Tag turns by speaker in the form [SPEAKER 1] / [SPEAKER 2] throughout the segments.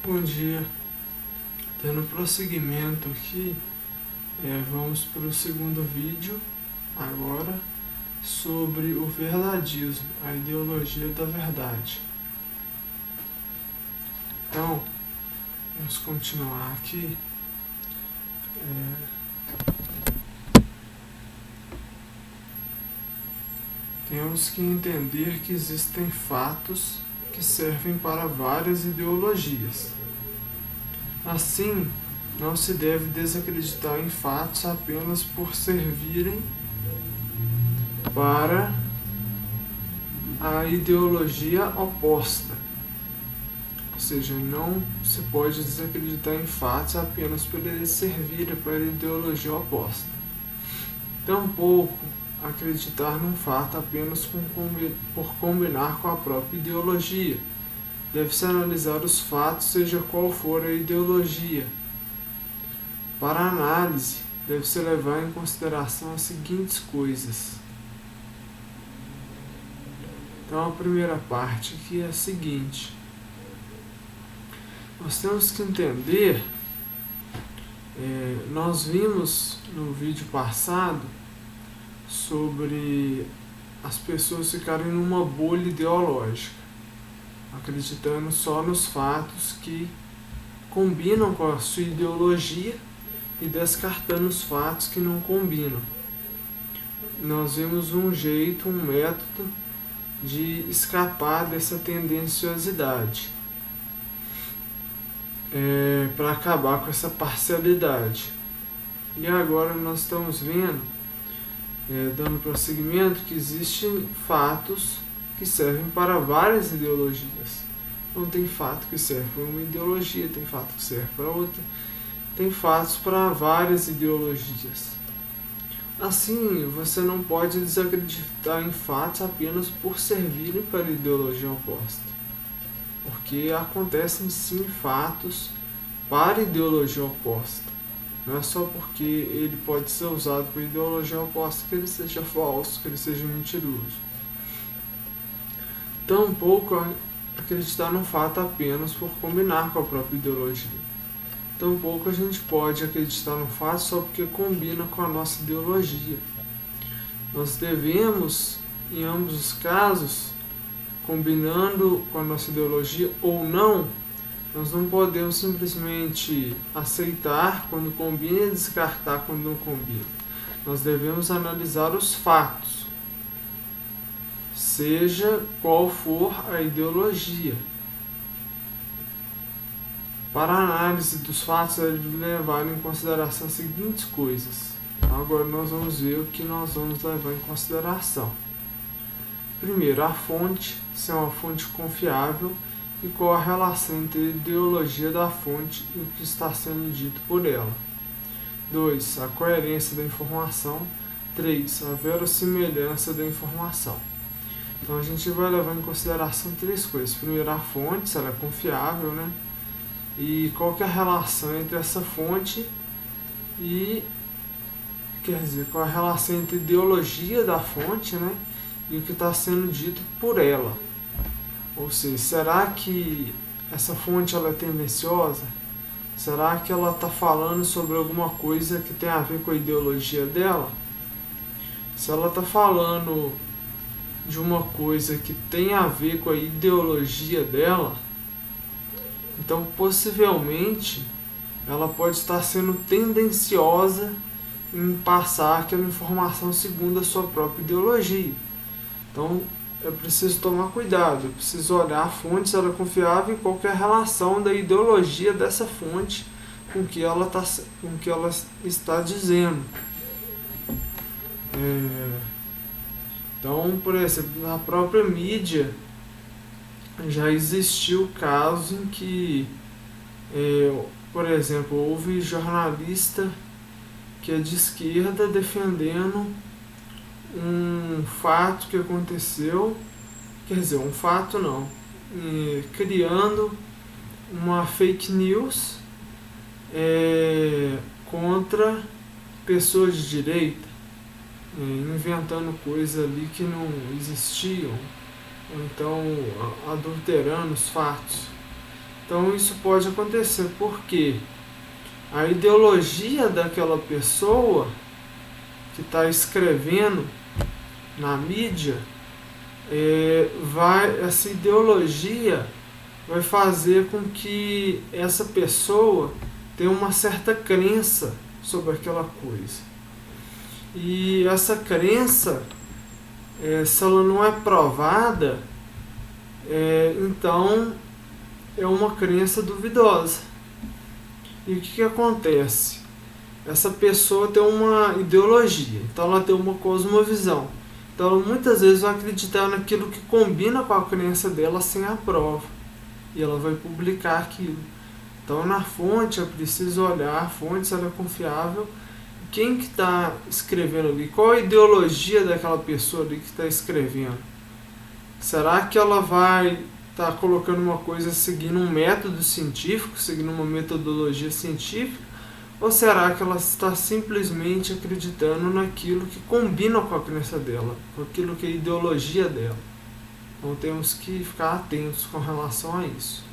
[SPEAKER 1] Bom dia. Tendo prosseguimento aqui, vamos para o segundo vídeo agora sobre o verdadismo, a ideologia da verdade. Então, vamos continuar aqui. Temos que entender que existem fatos que servem para várias ideologias. Assim, não se deve desacreditar em fatos apenas por servirem para a ideologia oposta. Ou seja, não se pode desacreditar em fatos apenas por eles servirem para a ideologia oposta. Tampouco acreditar num fato apenas por combinar com a própria ideologia. Deve-se analisar os fatos, seja qual for a ideologia. Para a análise, deve-se levar em consideração as seguintes coisas. Então, a primeira parte aqui é a seguinte. Nós temos que entender, nós vimos no vídeo passado sobre as pessoas ficarem numa bolha ideológica, acreditando só nos fatos que combinam com a sua ideologia e descartando os fatos que não combinam. Nós vimos um jeito, um método de escapar dessa tendenciosidade, para acabar com essa parcialidade. E agora nós estamos vendo, dando prosseguimento, que existem fatos que servem para várias ideologias. Não tem fato que serve para uma ideologia, tem fato que serve para outra, tem fatos para várias ideologias. Assim, você não pode desacreditar em fatos apenas por servirem para a ideologia oposta, porque acontecem sim fatos para a ideologia oposta. Não é só porque ele pode ser usado para a ideologia oposta que ele seja falso, que ele seja mentiroso. Tampouco acreditar num fato apenas por combinar com a própria ideologia. Tampouco a gente pode acreditar num fato só porque combina com a nossa ideologia. Nós devemos, em ambos os casos, combinando com a nossa ideologia ou não, nós não podemos simplesmente aceitar quando combina e descartar quando não combina. Nós devemos analisar os fatos, seja qual for a ideologia. Para a análise dos fatos, deve levar em consideração as seguintes coisas. Agora nós vamos ver o que nós vamos levar em consideração. Primeiro, a fonte, se é uma fonte confiável e qual a relação entre a ideologia da fonte e o que está sendo dito por ela. 2. A coerência da informação. 3. A verossimilhança da informação. Então a gente vai levar em consideração três coisas. Primeiro, a fonte, se ela é confiável, né? E qual que é a relação entre essa fonte e, qual a relação entre a ideologia da fonte, né, e o que está sendo dito por ela. Ou seja, será que essa fonte ela é tendenciosa? Será que ela está falando sobre alguma coisa que tem a ver com a ideologia dela? Se ela está falando de uma coisa que tem a ver com a ideologia dela, então possivelmente ela pode estar sendo tendenciosa em passar aquela informação segundo a sua própria ideologia. Então eu preciso tomar cuidado, eu preciso olhar a fonte, se ela é confiável, e qual que é a relação da ideologia dessa fonte com o que ela está dizendo. Então, por exemplo, na própria mídia já existiu casos em que, por exemplo, houve jornalista que é de esquerda defendendo um fato que aconteceu, um fato não, criando uma fake news contra pessoas de direita, inventando coisas ali que não existiam, ou então adulterando os fatos. Então isso pode acontecer porque a ideologia daquela pessoa que está escrevendo na mídia, essa ideologia vai fazer com que essa pessoa tenha uma certa crença sobre aquela coisa. E essa crença, se ela não é provada, então é uma crença duvidosa. E o que acontece? Essa pessoa tem uma ideologia, então ela tem uma cosmovisão. Então ela muitas vezes vai acreditar naquilo que combina com a crença dela sem a prova. E ela vai publicar aquilo. Então na fonte é preciso olhar a fonte, se ela é confiável. Quem que está escrevendo ali? Qual a ideologia daquela pessoa ali que está escrevendo? Será que ela vai estar colocando uma coisa seguindo um método científico, seguindo uma metodologia científica? Ou será que ela está simplesmente acreditando naquilo que combina com a crença dela, com aquilo que é a ideologia dela? Então temos que ficar atentos com relação a isso.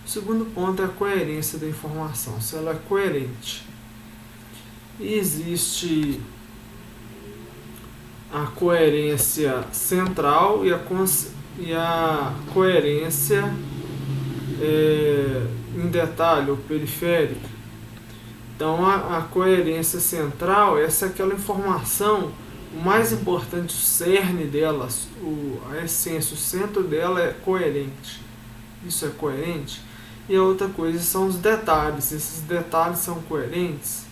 [SPEAKER 1] O segundo ponto é a coerência da informação, se ela é coerente. E existe a coerência central e a coerência em detalhe ou periférica. Então a coerência central, essa é aquela informação, o mais importante, o cerne dela, a essência, o centro dela é coerente. Isso é coerente. E a outra coisa são os detalhes. Esses detalhes são coerentes?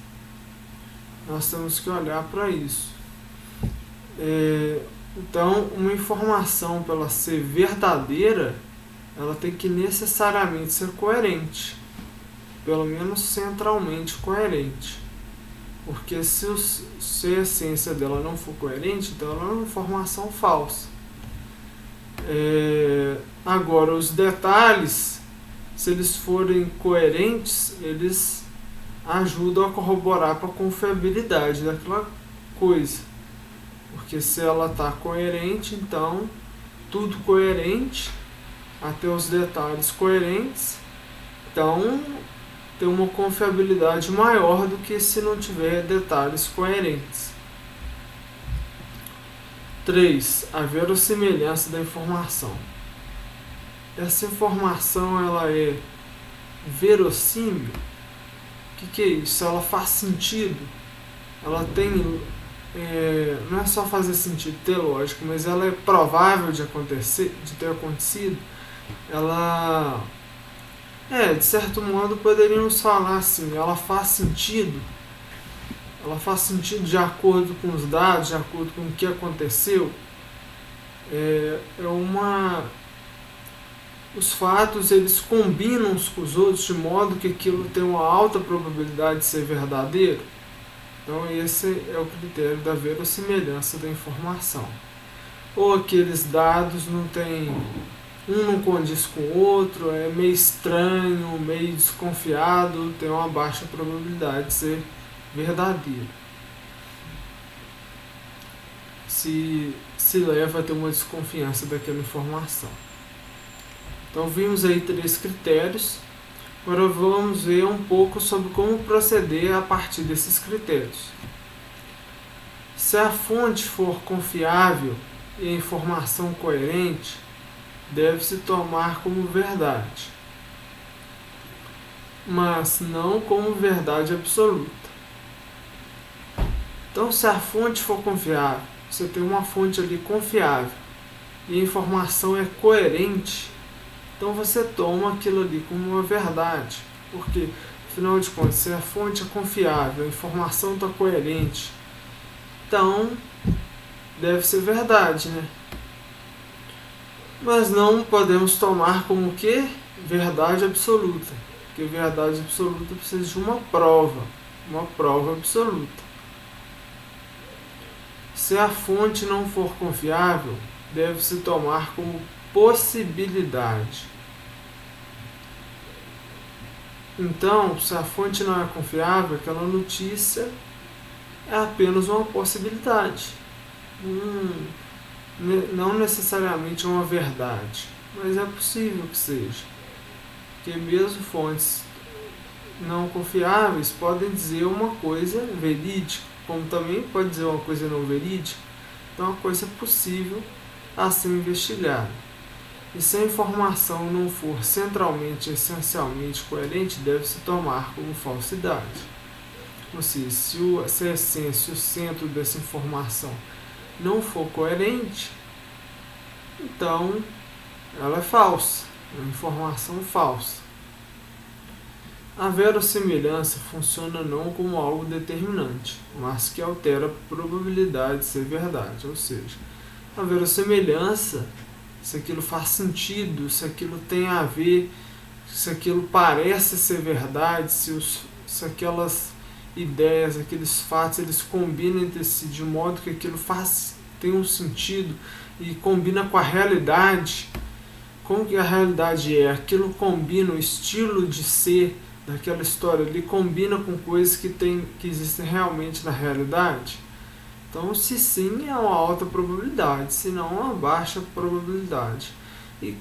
[SPEAKER 1] Nós temos que olhar para isso. Então, uma informação, para ela ser verdadeira, ela tem que necessariamente ser coerente. Pelo menos centralmente coerente. Porque se a essência dela não for coerente, então ela é uma informação falsa. Agora, os detalhes, se eles forem coerentes, eles ajudam a corroborar para a confiabilidade daquela coisa. Porque se ela está coerente, então tudo coerente, até os detalhes coerentes, então tem uma confiabilidade maior do que se não tiver detalhes coerentes. 3. A verossimilhança da informação. Essa informação, ela é verossímil? O que é isso? Ela faz sentido? Ela tem... não é só fazer sentido, ter lógica, mas ela é provável de ter acontecido? Ela... de certo modo poderíamos falar assim, ela faz sentido? Ela faz sentido de acordo com os dados, de acordo com o que aconteceu? Os fatos, eles combinam uns com os outros de modo que aquilo tem uma alta probabilidade de ser verdadeiro? Então esse é o critério da verossimilhança da informação. Ou aqueles dados não tem... um não condiz com o outro, é meio estranho, meio desconfiado, tem uma baixa probabilidade de ser verdadeiro. Se leva a ter uma desconfiança daquela informação. Então vimos aí 3 critérios. Agora vamos ver um pouco sobre como proceder a partir desses critérios. Se a fonte for confiável e a informação coerente, deve-se tomar como verdade, mas não como verdade absoluta. Então, se a fonte for confiável, você tem uma fonte ali confiável e a informação é coerente, então você toma aquilo ali como uma verdade. Porque, afinal de contas, se a fonte é confiável, a informação está coerente, então deve ser verdade, né? Mas não podemos tomar como que verdade absoluta, porque verdade absoluta precisa de uma prova absoluta. Se a fonte não for confiável, deve-se tomar como possibilidade. Então, se a fonte não é confiável, aquela notícia é apenas uma possibilidade. Não necessariamente uma verdade, mas é possível que seja. porque mesmo fontes não confiáveis podem dizer uma coisa verídica, como também pode dizer uma coisa não verídica. Então, é uma coisa possível a ser investigada. E se a informação não for centralmente e essencialmente coerente, deve-se tomar como falsidade. Ou seja, se a essência, o centro dessa informação não for coerente, então ela é falsa, é uma informação falsa. A verossimilhança funciona não como algo determinante, mas que altera a probabilidade de ser verdade. Ou seja, a verossimilhança, se aquilo faz sentido, se aquilo tem a ver, se aquilo parece ser verdade, se aquelas ideias, aqueles fatos, eles combinam entre si de modo que aquilo tem um sentido e combina com a realidade. Como que a realidade é? Aquilo combina, o estilo de ser daquela história ali combina com coisas que existem realmente na realidade. Então, se sim, é uma alta probabilidade, se não, uma baixa probabilidade. E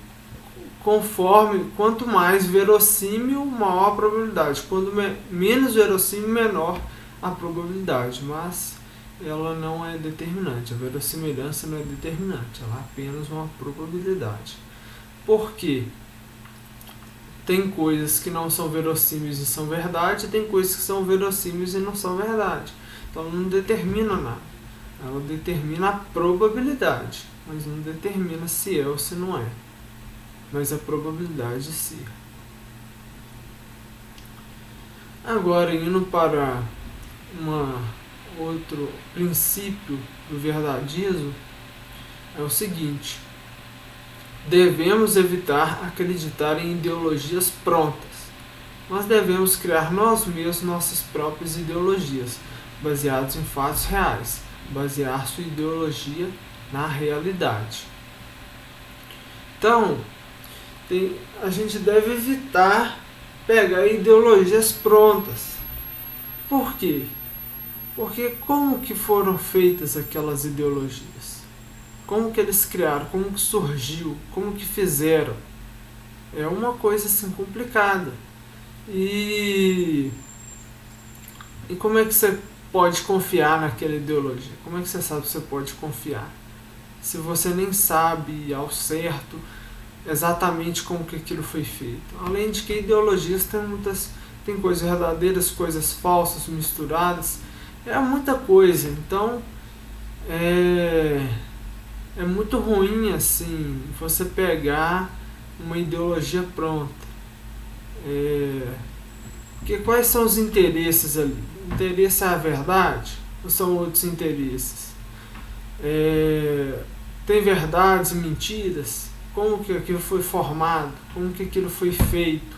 [SPEAKER 1] quanto mais verossímil, maior a probabilidade. Quanto menos verossímil, menor a probabilidade. Mas ela não é determinante, a verossimilhança não é determinante, ela é apenas uma probabilidade. Por quê? Tem coisas que não são verossímeis e são verdade, e tem coisas que são verossímeis e não são verdade. Então, ela não determina nada. Ela determina a probabilidade, mas não determina se é ou se não é. Mas a probabilidade de ser. Agora, indo para outro princípio do verdadismo, é o seguinte: devemos evitar acreditar em ideologias prontas. Nós devemos criar nós mesmos nossas próprias ideologias, baseadas em fatos reais. Basear sua ideologia na realidade. Então, a gente deve evitar pegar ideologias prontas. Por quê? Porque como que foram feitas aquelas ideologias? Como que eles criaram? Como que surgiu? Como que fizeram? É uma coisa assim complicada. E como é que você pode confiar naquela ideologia? Como é que você sabe que você pode confiar? Se você nem sabe ao certo exatamente como que aquilo foi feito. Além de que ideologias tem coisas verdadeiras, coisas falsas misturadas. É muita coisa. Então, é muito ruim assim você pegar uma ideologia pronta. Porque quais são os interesses ali? O interesse é a verdade? Ou são outros interesses? Tem verdades e mentiras? Como que aquilo foi formado? Como que aquilo foi feito?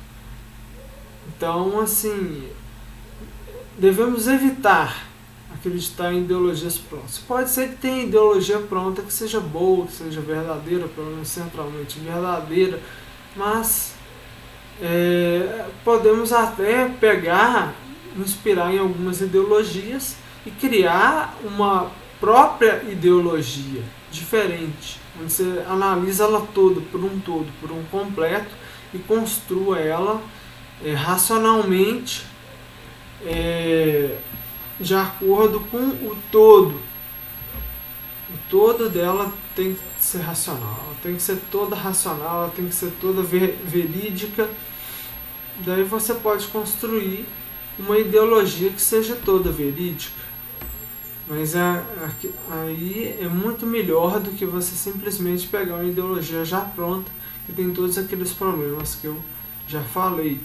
[SPEAKER 1] Então, assim, devemos evitar acreditar em ideologias prontas. Pode ser que tenha ideologia pronta que seja boa, que seja verdadeira, pelo menos centralmente verdadeira, mas podemos até inspirar em algumas ideologias e criar uma própria ideologia diferente, onde você analisa ela toda, por um completo, e construa ela racionalmente, de acordo com o todo. O todo dela tem que ser racional, ela tem que ser toda racional, ela tem que ser toda verídica. Daí você pode construir uma ideologia que seja toda verídica. Mas aí é muito melhor do que você simplesmente pegar uma ideologia já pronta, que tem todos aqueles problemas que eu já falei.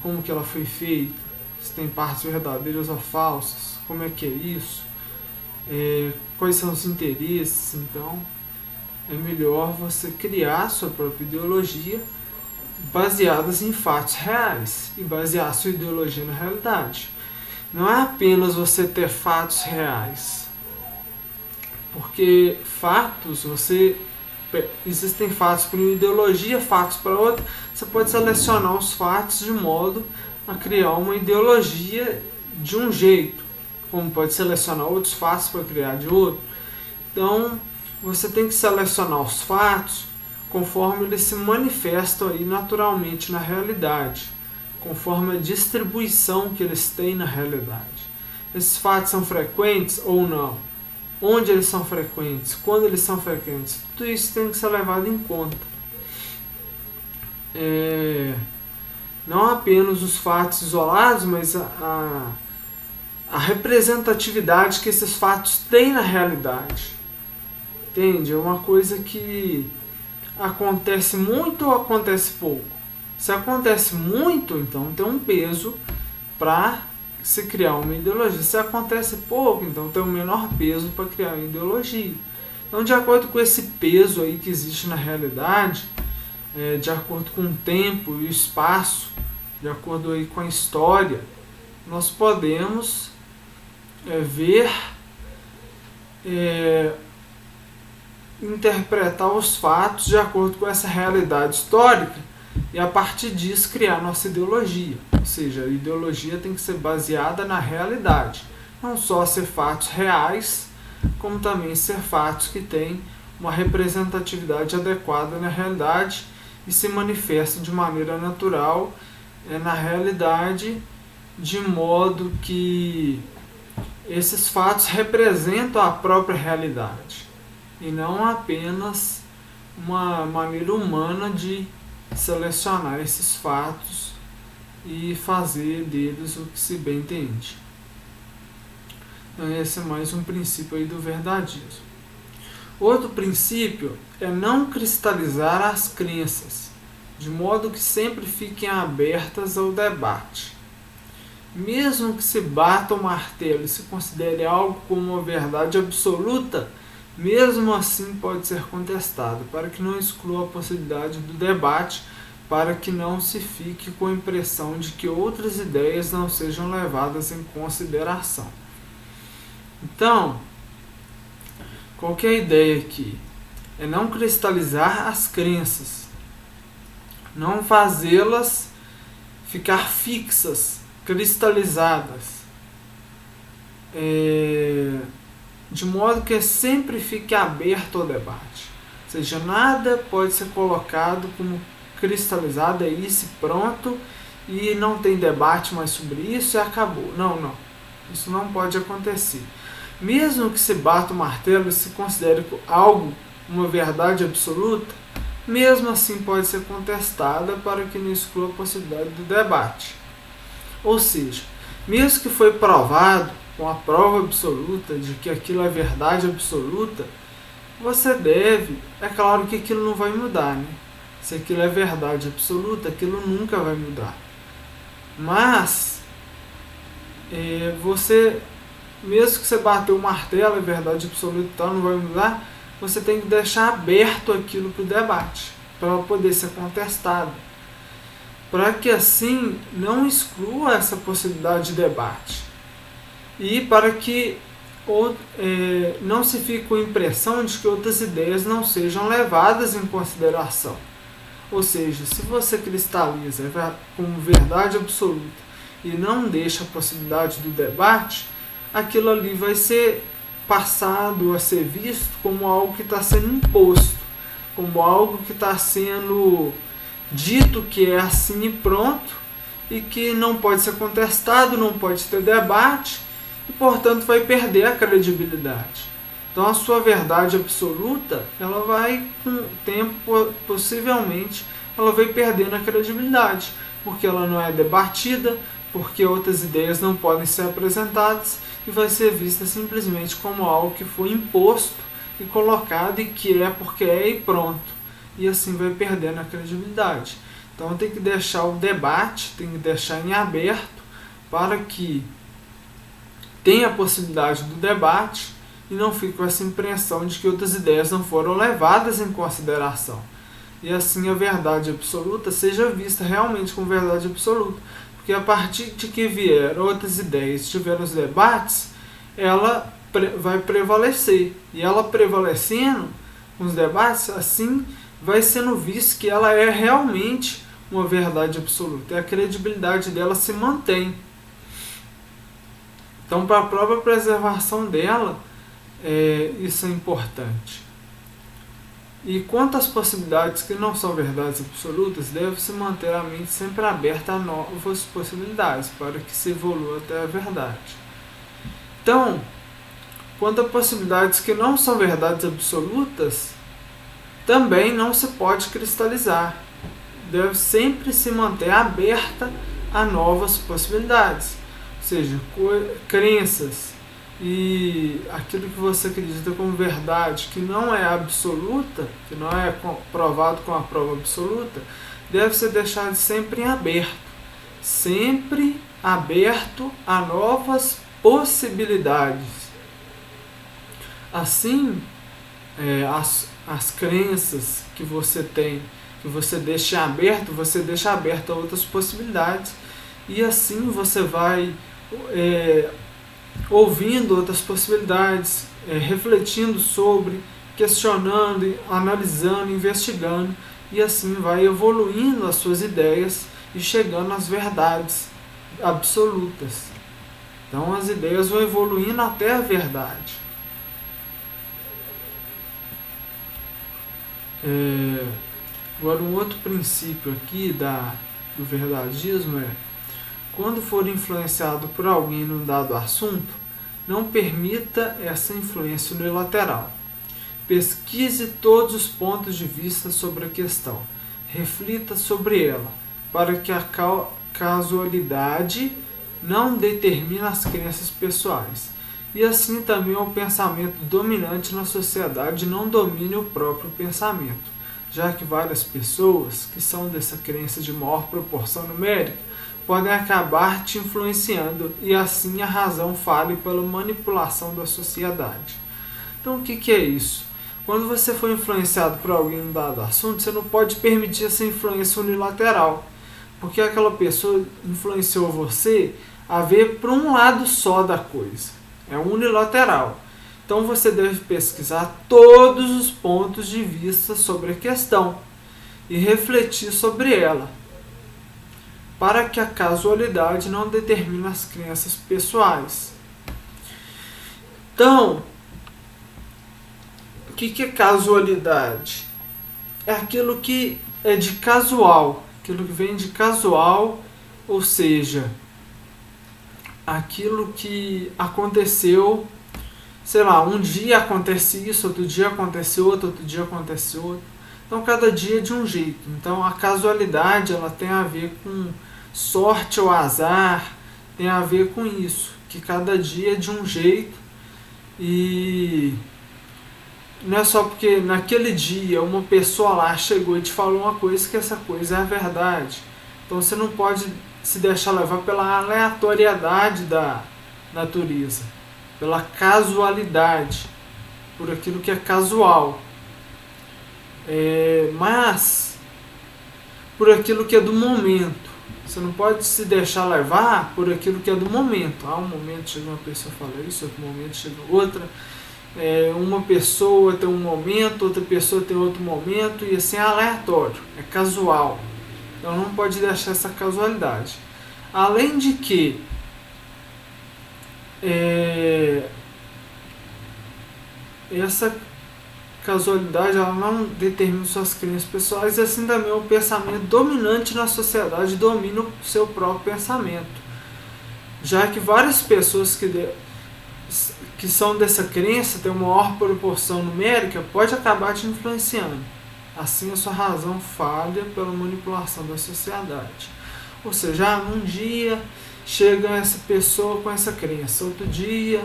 [SPEAKER 1] Como que ela foi feita, se tem partes verdadeiras ou falsas, como é que é isso, quais são os interesses. Então, é melhor você criar sua própria ideologia baseadas em fatos reais e basear sua ideologia na realidade. Não é apenas você ter fatos reais, porque fatos, existem fatos para uma ideologia, fatos para outra. Você pode selecionar os fatos de modo a criar uma ideologia de um jeito, como pode selecionar outros fatos para criar de outro. Então, você tem que selecionar os fatos conforme eles se manifestam aí naturalmente na realidade, conforme a distribuição que eles têm na realidade. Esses fatos são frequentes ou não? Onde eles são frequentes? Quando eles são frequentes? Tudo isso tem que ser levado em conta. Não apenas os fatos isolados, mas a representatividade que esses fatos têm na realidade. Entende? É uma coisa que acontece muito ou acontece pouco. Se acontece muito, então tem um peso para se criar uma ideologia. Se acontece pouco, então tem um menor peso para criar uma ideologia. Então, de acordo com esse peso aí que existe na realidade, de acordo com o tempo e o espaço, de acordo aí com a história, nós podemos ver, interpretar os fatos de acordo com essa realidade histórica e a partir disso criar nossa ideologia. Ou seja, a ideologia tem que ser baseada na realidade, não só ser fatos reais, como também ser fatos que têm uma representatividade adequada na realidade e se manifestam de maneira natural na realidade, de modo que esses fatos representam a própria realidade e não apenas uma maneira humana de selecionar esses fatos e fazer deles o que se bem entende. Então, esse é mais um princípio aí do verdadismo. Outro princípio é não cristalizar as crenças, de modo que sempre fiquem abertas ao debate. Mesmo que se bata o martelo e se considere algo como uma verdade absoluta, mesmo assim pode ser contestado, para que não exclua a possibilidade do debate, para que não se fique com a impressão de que outras ideias não sejam levadas em consideração. Então, qualquer ideia aqui é não cristalizar as crenças, não fazê-las ficar fixas, cristalizadas, de modo que sempre fique aberto ao debate. Ou seja, nada pode ser colocado como cristalizado, é isso e pronto, e não tem debate mais sobre isso e acabou. Não. Isso não pode acontecer. Mesmo que se bata o martelo e se considere algo uma verdade absoluta, mesmo assim pode ser contestada para que não exclua a possibilidade do debate. Ou seja, mesmo que foi provado com a prova absoluta de que aquilo é verdade absoluta, você deve, é claro que aquilo não vai mudar, né? Se aquilo é verdade absoluta, aquilo nunca vai mudar. Mas, você, mesmo que você bateu o martelo, é verdade absoluta, então não vai mudar, você tem que deixar aberto aquilo para o debate, para poder ser contestado, para que assim não exclua essa possibilidade de debate e para que não se fique com a impressão de que outras ideias não sejam levadas em consideração. Ou seja, se você cristaliza como verdade absoluta e não deixa a possibilidade do debate, aquilo ali vai ser passado a ser visto como algo que está sendo imposto, como algo que está sendo dito que é assim e pronto, e que não pode ser contestado, não pode ter debate, e portanto vai perder a credibilidade. Então a sua verdade absoluta, ela vai com o tempo, possivelmente, ela vai perdendo a credibilidade, porque ela não é debatida, porque outras ideias não podem ser apresentadas, e vai ser vista simplesmente como algo que foi imposto e colocado, e que é porque é e pronto. E assim vai perdendo a credibilidade. Então tem que deixar o debate, tem que deixar em aberto para que tenha a possibilidade do debate e não fique com essa impressão de que outras ideias não foram levadas em consideração. E assim a verdade absoluta seja vista realmente como verdade absoluta. Porque a partir de que vier outras ideias, tiver os debates, ela vai prevalecer. E ela prevalecendo com os debates, assim vai sendo visto que ela é realmente uma verdade absoluta. E a credibilidade dela se mantém. Então, para a própria preservação dela, isso é importante. E quanto às possibilidades que não são verdades absolutas, deve-se manter a mente sempre aberta a novas possibilidades, para que se evolua até a verdade. Então, quanto a possibilidades que não são verdades absolutas, também não se pode cristalizar. Deve sempre se manter aberta a novas possibilidades, ou seja, crenças e aquilo que você acredita como verdade, que não é absoluta, que não é provado com a prova absoluta, deve ser deixado sempre em aberto, sempre aberto a novas possibilidades. Assim, as crenças que você tem, que você deixa aberto a outras possibilidades, e assim você vai ouvindo outras possibilidades, refletindo sobre, questionando, analisando, investigando, e assim vai evoluindo as suas ideias e chegando às verdades absolutas. Então as ideias vão evoluindo até a verdade. Agora um outro princípio aqui do verdadismo é: quando for influenciado por alguém num dado assunto, não permita essa influência unilateral. Pesquise todos os pontos de vista sobre a questão. Reflita sobre ela, para que a casualidade não determine as crenças pessoais. E assim também o pensamento dominante na sociedade não domine o próprio pensamento, já que várias pessoas que são dessa crença de maior proporção numérica podem acabar te influenciando, e assim a razão fale pela manipulação da sociedade. Então o que é isso? Quando você for influenciado por alguém em um dado assunto, você não pode permitir essa influência unilateral, porque aquela pessoa influenciou você a ver por um lado só da coisa. É unilateral. Então você deve pesquisar todos os pontos de vista sobre a questão e refletir sobre ela, para que a casualidade não determine as crenças pessoais. Então, o que é casualidade? É aquilo que é de casual, aquilo que vem de casual, ou seja, aquilo que aconteceu, sei lá, um dia acontece isso, outro dia acontece outro dia acontece outro. Então cada dia é de um jeito. Então a casualidade, ela tem a ver com sorte ou azar, tem a ver com isso, que cada dia é de um jeito, e não é só porque naquele dia uma pessoa lá chegou e te falou uma coisa que essa coisa é a verdade. Então você não pode se deixar levar pela aleatoriedade da natureza, pela casualidade, por aquilo que é casual, mas por aquilo que é do momento. Você não pode se deixar levar por aquilo que é do momento. Um momento chega uma pessoa e fala isso, outro momento chega outra. Uma pessoa tem um momento, outra pessoa tem outro momento, e assim é aleatório, é casual. Então não pode deixar essa casualidade. Além de que essa casualidade, ela não determina suas crenças pessoais, e assim também o pensamento dominante na sociedade domina o seu próprio pensamento, já que várias pessoas que são dessa crença, têm uma maior proporção numérica, pode acabar te influenciando. Assim a sua razão falha pela manipulação da sociedade. Ou seja, um dia chega essa pessoa com essa crença, outro dia,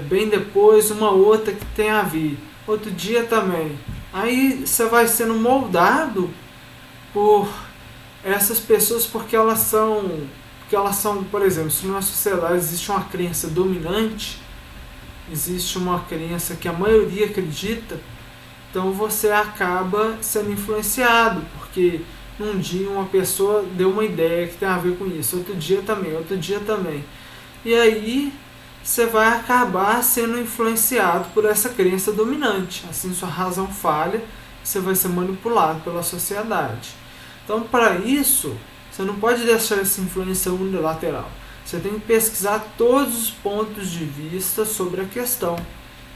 [SPEAKER 1] bem depois, uma outra que tem a ver, outro dia também. Aí você vai sendo moldado por essas pessoas, porque elas são, por exemplo, se numa sociedade existe uma crença dominante, existe uma crença que a maioria acredita, então você acaba sendo influenciado, porque um dia uma pessoa deu uma ideia que tem a ver com isso, outro dia também. E aí você vai acabar sendo influenciado por essa crença dominante. Assim sua razão falha, você vai ser manipulado pela sociedade. Então, para isso, você não pode deixar essa influência unilateral. Você tem que pesquisar todos os pontos de vista sobre a questão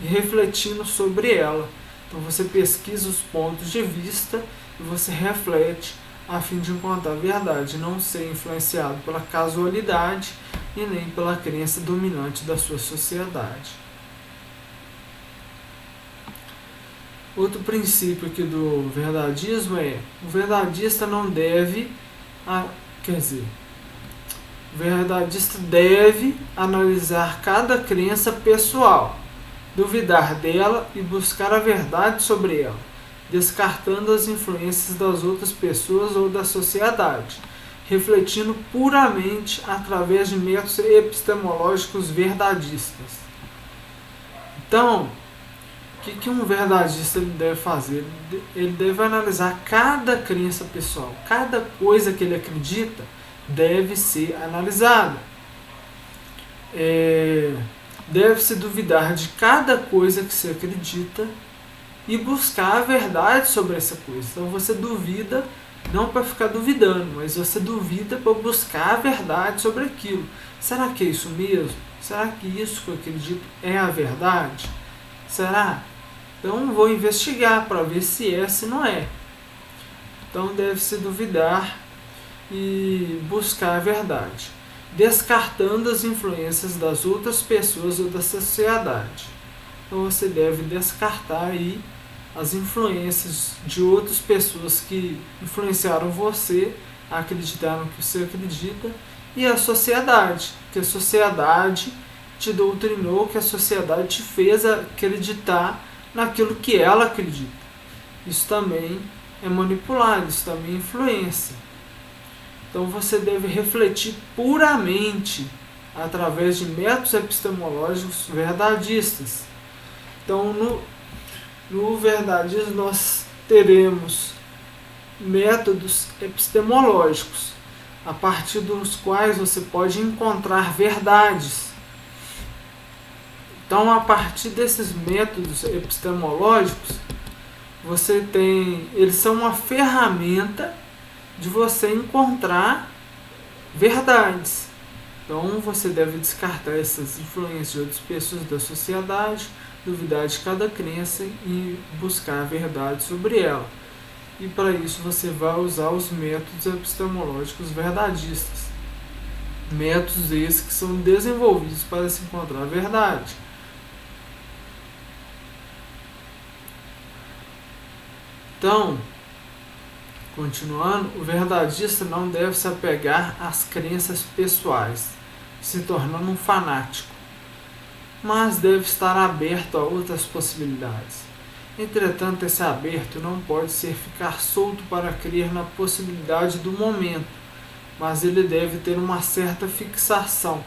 [SPEAKER 1] e refletindo sobre ela. Então você pesquisa os pontos de vista e você reflete a fim de encontrar a verdade, não ser influenciado pela casualidade e nem pela crença dominante da sua sociedade. Outro princípio aqui do verdadismo é: o verdadista não deve, o verdadista deve analisar cada crença pessoal, duvidar dela e buscar a verdade sobre ela, descartando as influências das outras pessoas ou da sociedade, refletindo puramente através de métodos epistemológicos verdadistas. Então, o que um verdadista deve fazer? Ele deve analisar cada crença pessoal, cada coisa que ele acredita deve ser analisada. Deve-se duvidar de cada coisa que se acredita e buscar a verdade sobre essa coisa. Então você duvida não para ficar duvidando, mas você duvida para buscar a verdade sobre aquilo. Será que é isso mesmo? Será que isso que eu acredito é a verdade? Será? Então vou investigar para ver se é, se não é. Então deve-se duvidar e buscar a verdade, descartando as influências das outras pessoas ou da sociedade. Então você deve descartar aí as influências de outras pessoas que influenciaram você a acreditar no que você acredita, e a sociedade, que a sociedade te doutrinou, que a sociedade te fez acreditar naquilo que ela acredita. Isso também é manipular, isso também é influência. Então você deve refletir puramente através de métodos epistemológicos verdadistas. Então no verdadismo nós teremos métodos epistemológicos, a partir dos quais você pode encontrar verdades. Então, a partir desses métodos epistemológicos, eles são uma ferramenta de você encontrar verdades. Então, você deve descartar essas influências de outras pessoas da sociedade, duvidar de cada crença e buscar a verdade sobre ela. E para isso você vai usar os métodos epistemológicos verdadistas. Métodos esses que são desenvolvidos para se encontrar a verdade. Então, continuando, o verdadista não deve se apegar às crenças pessoais, se tornando um fanático, mas deve estar aberto a outras possibilidades. Entretanto, esse aberto não pode ser ficar solto para crer na possibilidade do momento, mas ele deve ter uma certa fixação,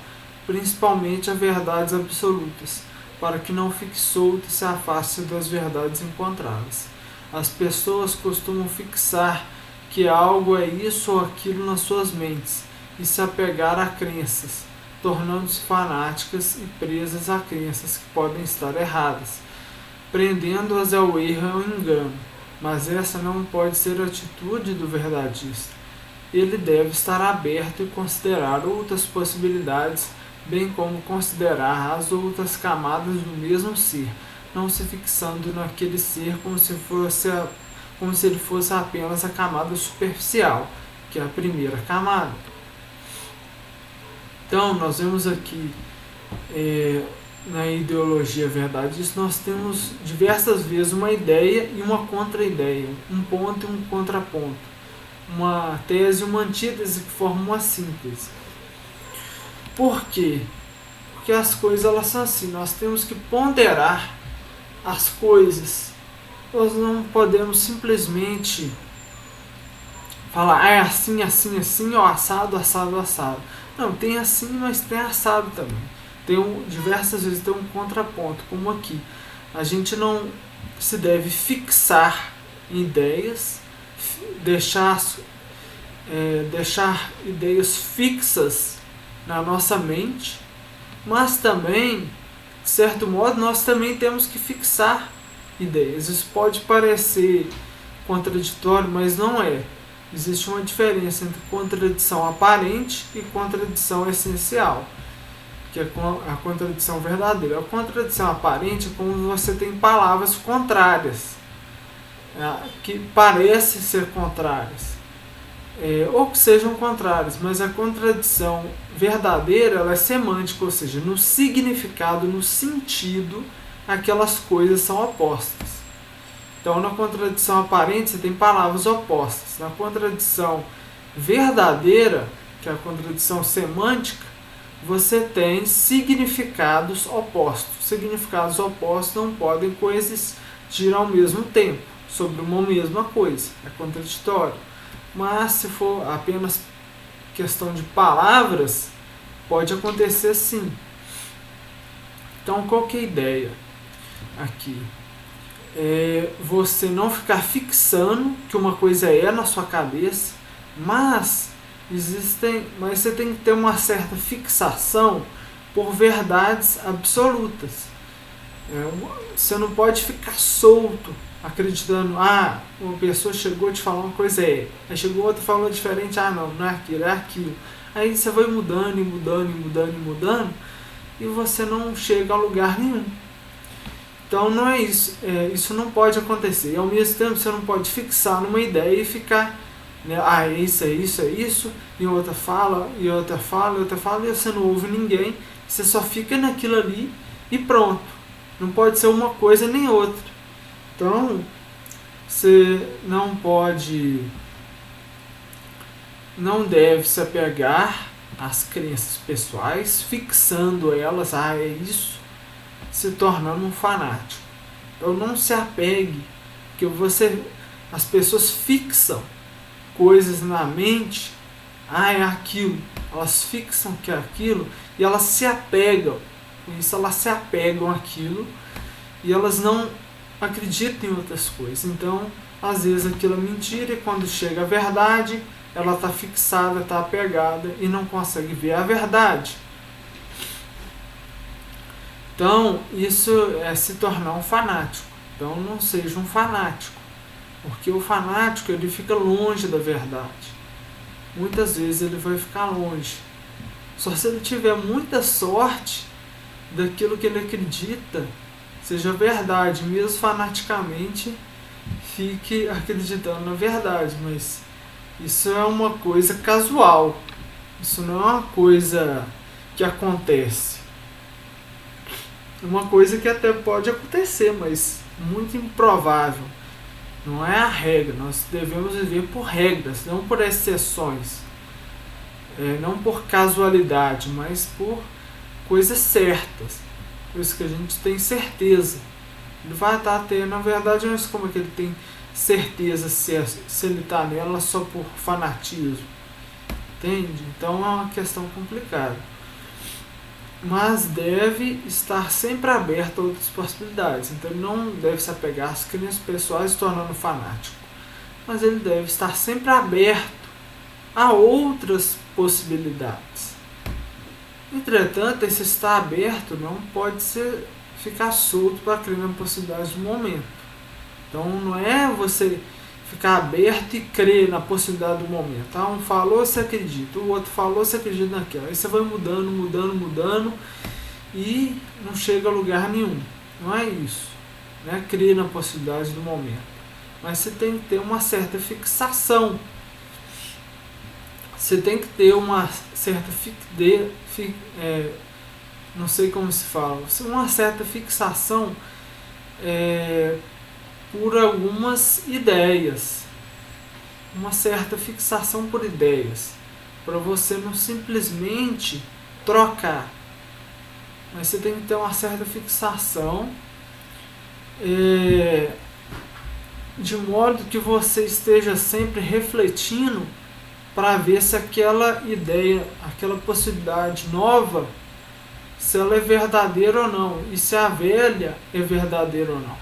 [SPEAKER 1] principalmente a verdades absolutas, para que não fique solto e se afaste das verdades encontradas. As pessoas costumam fixar que algo é isso ou aquilo nas suas mentes e se apegar a crenças, tornando-se fanáticas e presas a crenças que podem estar erradas, prendendo-as ao erro e ao engano. Mas essa não pode ser a atitude do verdadista. Ele deve estar aberto e considerar outras possibilidades, bem como considerar as outras camadas do mesmo ser, não se fixando naquele ser como se ele fosse apenas a camada superficial, que é a primeira camada. Então, nós vemos aqui na ideologia verdadista, nós temos diversas vezes uma ideia e uma contra-ideia, um ponto e um contraponto, uma tese e uma antítese que formam uma síntese. Por quê? Porque as coisas elas são assim, nós temos que ponderar as coisas. Nós não podemos simplesmente falar, é assim, assim, assim, ó, assado, assado, assado. Não, tem assim, mas tem assado também. Diversas vezes tem um contraponto, como aqui. A gente não se deve fixar em ideias, deixar ideias fixas na nossa mente, mas também, de certo modo, nós também temos que fixar ideias. Isso pode parecer contraditório, mas não é. Existe uma diferença entre contradição aparente e contradição essencial. que é a contradição verdadeira. A contradição aparente é quando você tem palavras contrárias, que parecem ser contrárias, ou que sejam contrárias, mas a contradição verdadeira ela é semântica, ou seja, no significado, no sentido, aquelas coisas são opostas. Então, na contradição aparente, você tem palavras opostas. Na contradição verdadeira, que é a contradição semântica, você tem significados opostos. Significados opostos não podem coexistir ao mesmo tempo, sobre uma mesma coisa. É contraditório. Mas, se for apenas questão de palavras, pode acontecer sim. Então, qual que é a ideia aqui? Você não ficar fixando que uma coisa é na sua cabeça, mas você tem que ter uma certa fixação por verdades absolutas. Você não pode ficar solto acreditando, uma pessoa chegou te falar uma coisa, aí chegou outra falou diferente, não é aquilo, é aquilo. Aí você vai mudando e mudando e mudando e mudando e você não chega a lugar nenhum. Então não é isso, isso não pode acontecer. E ao mesmo tempo você não pode fixar numa ideia e ficar, isso é isso, é isso, e outra fala, e outra fala, e outra fala, e você não ouve ninguém, você só fica naquilo ali e pronto. Não pode ser uma coisa nem outra. Então você não deve se apegar às crenças pessoais, fixando elas, é isso, se tornando um fanático. Então não se apegue, porque as pessoas fixam coisas na mente, é aquilo, elas fixam que é aquilo e elas se apegam, com isso elas se apegam àquilo e elas não acreditam em outras coisas. Então às vezes aquilo é mentira e quando chega a verdade ela está fixada, está apegada e não consegue ver a verdade. Então, isso é se tornar um fanático. Então, não seja um fanático, porque o fanático ele fica longe da verdade. Muitas vezes ele vai ficar longe. Só se ele tiver muita sorte daquilo que ele acredita seja verdade, mesmo fanaticamente fique acreditando na verdade, mas isso é uma coisa casual. Isso não é uma coisa que acontece. Uma coisa que até pode acontecer, mas muito improvável. Não é a regra. Nós devemos viver por regras, não por exceções. Não por casualidade, mas por coisas certas. Coisas que a gente tem certeza. Ele vai estar tendo, na verdade, não é como é que ele tem certeza se ele está nela só por fanatismo. Entende? Então é uma questão complicada. Mas deve estar sempre aberto a outras possibilidades. Então ele não deve se apegar às crenças pessoais se tornando fanático. Mas ele deve estar sempre aberto a outras possibilidades. Entretanto, esse estar aberto não pode ficar solto para crer na possibilidade do momento. Então não é você ficar aberto e crer na possibilidade do momento. Um falou, você acredita, o outro falou, você acredita naquilo. Aí você vai mudando e não chega a lugar nenhum. Não é isso. Não é crer na possibilidade do momento. Mas você tem que ter uma certa fixação. Você tem que ter uma certa não sei como se fala, uma certa fixação por algumas ideias, uma certa fixação por ideias, para você não simplesmente trocar, mas você tem que ter uma certa fixação, de modo que você esteja sempre refletindo para ver se aquela ideia, aquela possibilidade nova, se ela é verdadeira ou não, e se a velha é verdadeira ou não.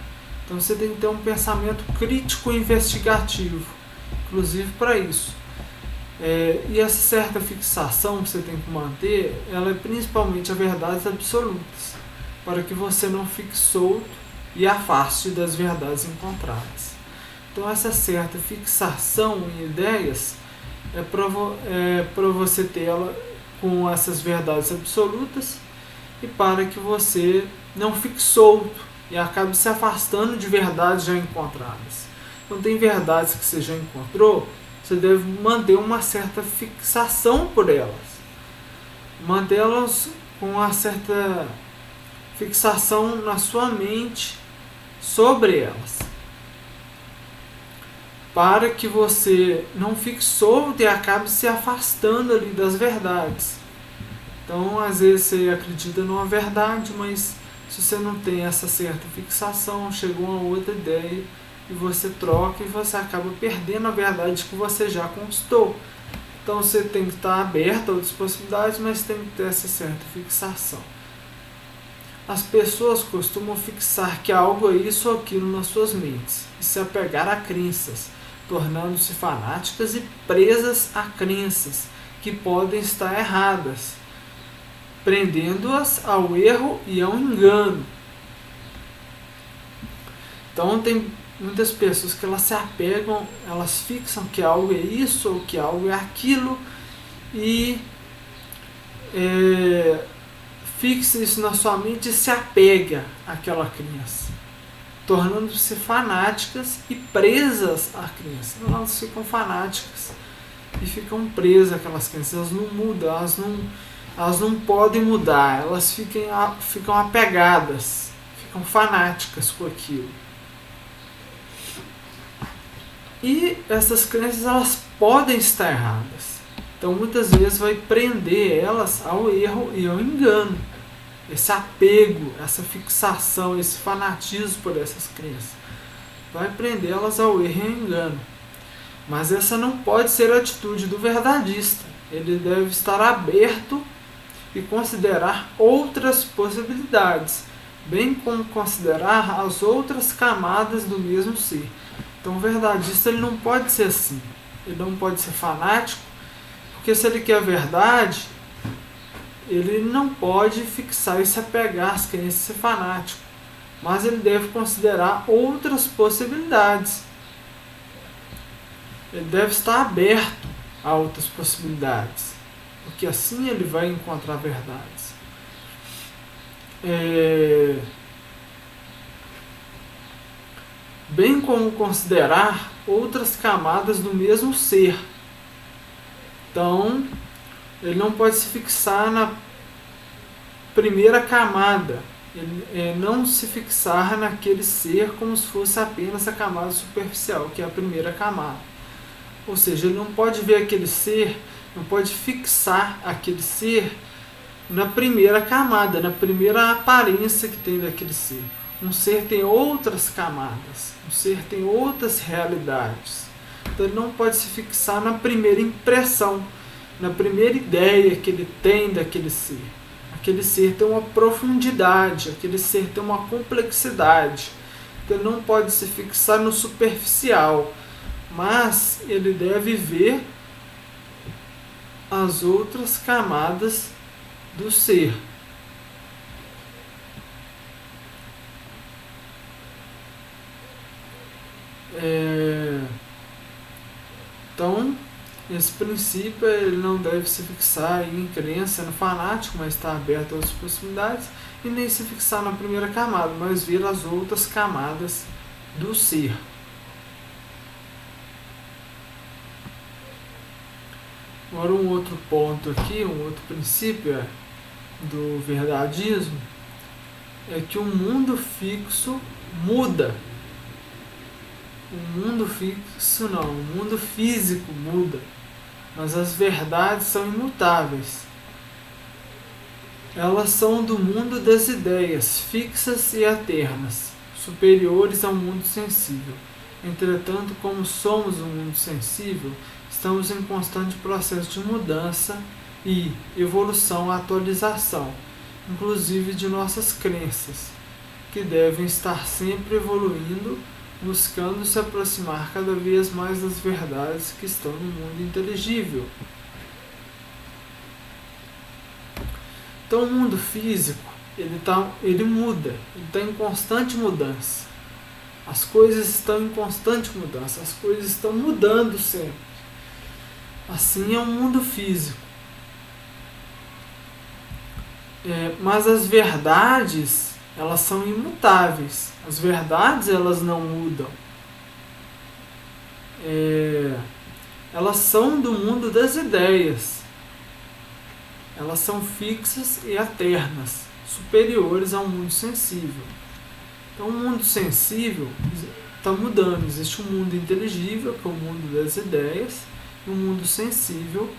[SPEAKER 1] Então você tem que ter um pensamento crítico e investigativo, inclusive para isso. E essa certa fixação que você tem que manter, ela é principalmente a verdades absolutas, para que você não fique solto e afaste das verdades encontradas. Então essa certa fixação em ideias é para você ter ela com essas verdades absolutas e para que você não fique solto e acabe se afastando de verdades já encontradas. Quando tem verdades que você já encontrou, você deve manter uma certa fixação por elas. Mantê-las com uma certa fixação na sua mente sobre elas. Para que você não fique solto e acabe se afastando ali das verdades. Então, às vezes você acredita numa verdade, mas se você não tem essa certa fixação, chega uma outra ideia e você troca e você acaba perdendo a verdade que você já conquistou. Então você tem que estar aberto a outras possibilidades, mas tem que ter essa certa fixação. As pessoas costumam fixar que algo é isso ou aquilo nas suas mentes e se apegar a crenças, tornando-se fanáticas e presas a crenças que podem estar erradas, prendendo-as ao erro e ao engano. Então tem muitas pessoas que elas se apegam, elas fixam que algo é isso ou que algo é aquilo e fixa isso na sua mente e se apega àquela crença, tornando-se fanáticas e presas à crença. Elas ficam fanáticas e ficam presas àquelas crenças, elas não mudam, elas não podem mudar, elas ficam apegadas, ficam fanáticas com aquilo. E essas crenças elas podem estar erradas. Então muitas vezes vai prender elas ao erro e ao engano. Esse apego, essa fixação, esse fanatismo por essas crenças vai prender elas ao erro e ao engano. Mas essa não pode ser a atitude do verdadista. Ele deve estar aberto e considerar outras possibilidades, bem como considerar as outras camadas do mesmo ser. Então o verdadista ele não pode ser assim, ele não pode ser fanático, porque se ele quer a verdade, ele não pode fixar e se apegar às crenças e ser fanático, mas ele deve considerar outras possibilidades. Ele deve estar aberto a outras possibilidades, porque assim ele vai encontrar verdades. Bem como considerar outras camadas do mesmo ser. Então, ele não pode se fixar na primeira camada, ele não se fixar naquele ser como se fosse apenas a camada superficial, que é a primeira camada. Ou seja, ele não pode ver aquele ser, não pode fixar aquele ser na primeira camada, na primeira aparência que tem daquele ser. Um ser tem outras camadas, um ser tem outras realidades. Então ele não pode se fixar na primeira impressão, na primeira ideia que ele tem daquele ser. Aquele ser tem uma profundidade, aquele ser tem uma complexidade. Então ele não pode se fixar no superficial, mas ele deve ver as outras camadas do ser. Então, esse princípio ele não deve se fixar em crença no fanático, mas está aberto a outras possibilidades, e nem se fixar na primeira camada, mas ver as outras camadas do ser. Agora um outro ponto aqui, um outro princípio do verdadismo é que o mundo fixo muda. O mundo fixo não, o mundo físico muda, mas as verdades são imutáveis. Elas são do mundo das ideias, fixas e eternas, superiores ao mundo sensível. Entretanto, como somos um mundo sensível, estamos em constante processo de mudança e evolução, atualização, inclusive de nossas crenças, que devem estar sempre evoluindo, buscando se aproximar cada vez mais das verdades que estão no mundo inteligível. Então o mundo físico, ele muda, ele está em constante mudança. As coisas estão em constante mudança, as coisas estão mudando sempre. Assim é o mundo físico. Mas as verdades, elas são imutáveis. As verdades, elas não mudam. Elas são do mundo das ideias. Elas são fixas e eternas, superiores ao mundo sensível. Então, o mundo sensível está mudando. Existe um mundo inteligível, que é o mundo das ideias, e um mundo sensível,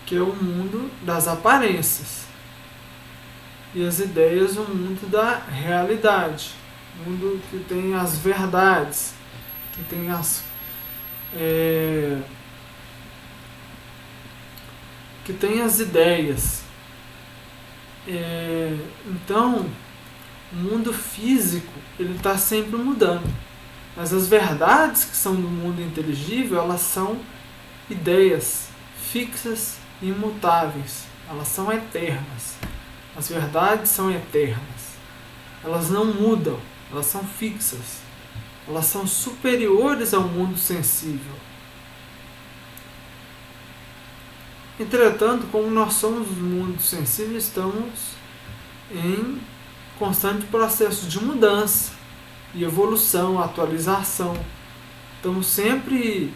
[SPEAKER 1] que é o mundo das aparências. E as ideias, o mundo da realidade, o mundo que tem as verdades, que tem que tem as ideias. Então, o mundo físico, ele está sempre mudando. Mas as verdades que são do mundo inteligível, elas são ideias fixas e imutáveis. Elas são eternas. As verdades são eternas. Elas não mudam. Elas são fixas. Elas são superiores ao mundo sensível. Entretanto, como nós somos do mundo sensível, estamos em constante processo de mudança e evolução, atualização. Estamos sempre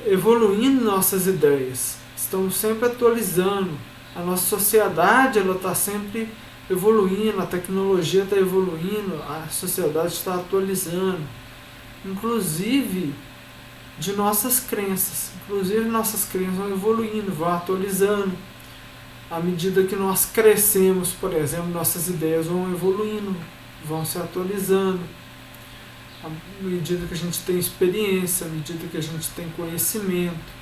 [SPEAKER 1] evoluindo nossas ideias. Estamos sempre atualizando. A nossa sociedade está sempre evoluindo, a tecnologia está evoluindo, a sociedade está atualizando. Inclusive de nossas crenças. Inclusive nossas crenças vão evoluindo, vão atualizando. À medida que nós crescemos, por exemplo, nossas ideias vão evoluindo, vão se atualizando. À medida que a gente tem experiência, à medida que a gente tem conhecimento,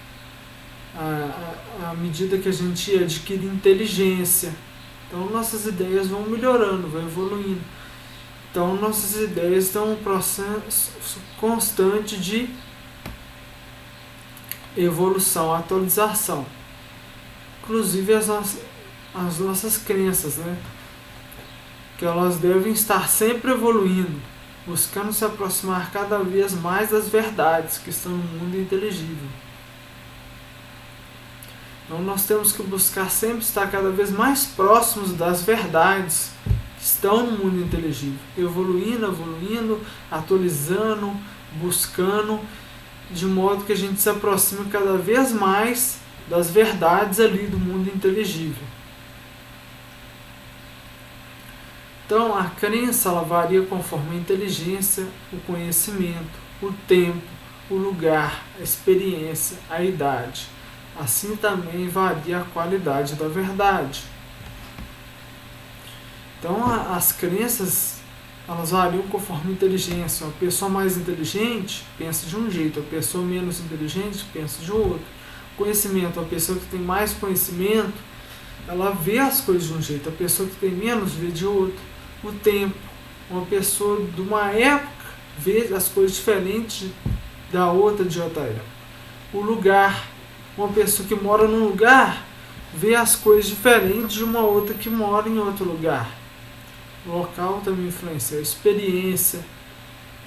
[SPEAKER 1] à medida que a gente adquire inteligência. Então nossas ideias vão melhorando, vão evoluindo. Então nossas ideias estão em um processo constante de evolução, atualização. Inclusive as nossas crenças, né? Que elas devem estar sempre evoluindo, buscando se aproximar cada vez mais das verdades que estão no mundo inteligível. Então nós temos que buscar sempre estar cada vez mais próximos das verdades que estão no mundo inteligível, evoluindo, atualizando, buscando, de modo que a gente se aproxime cada vez mais das verdades ali do mundo inteligível. Então a crença, ela varia conforme a inteligência, o conhecimento, o tempo, o lugar, a experiência, a idade. Assim também varia a qualidade da verdade. Então as crenças, elas variam conforme a inteligência. Uma pessoa mais inteligente pensa de um jeito, a pessoa menos inteligente pensa de outro. Conhecimento, a pessoa que tem mais conhecimento, ela vê as coisas de um jeito, a pessoa que tem menos vê de outro. O tempo, uma pessoa de uma época vê as coisas diferentes da outra de outra época. O lugar, uma pessoa que mora num lugar vê as coisas diferentes de uma outra que mora em outro lugar. O local também influencia, a experiência.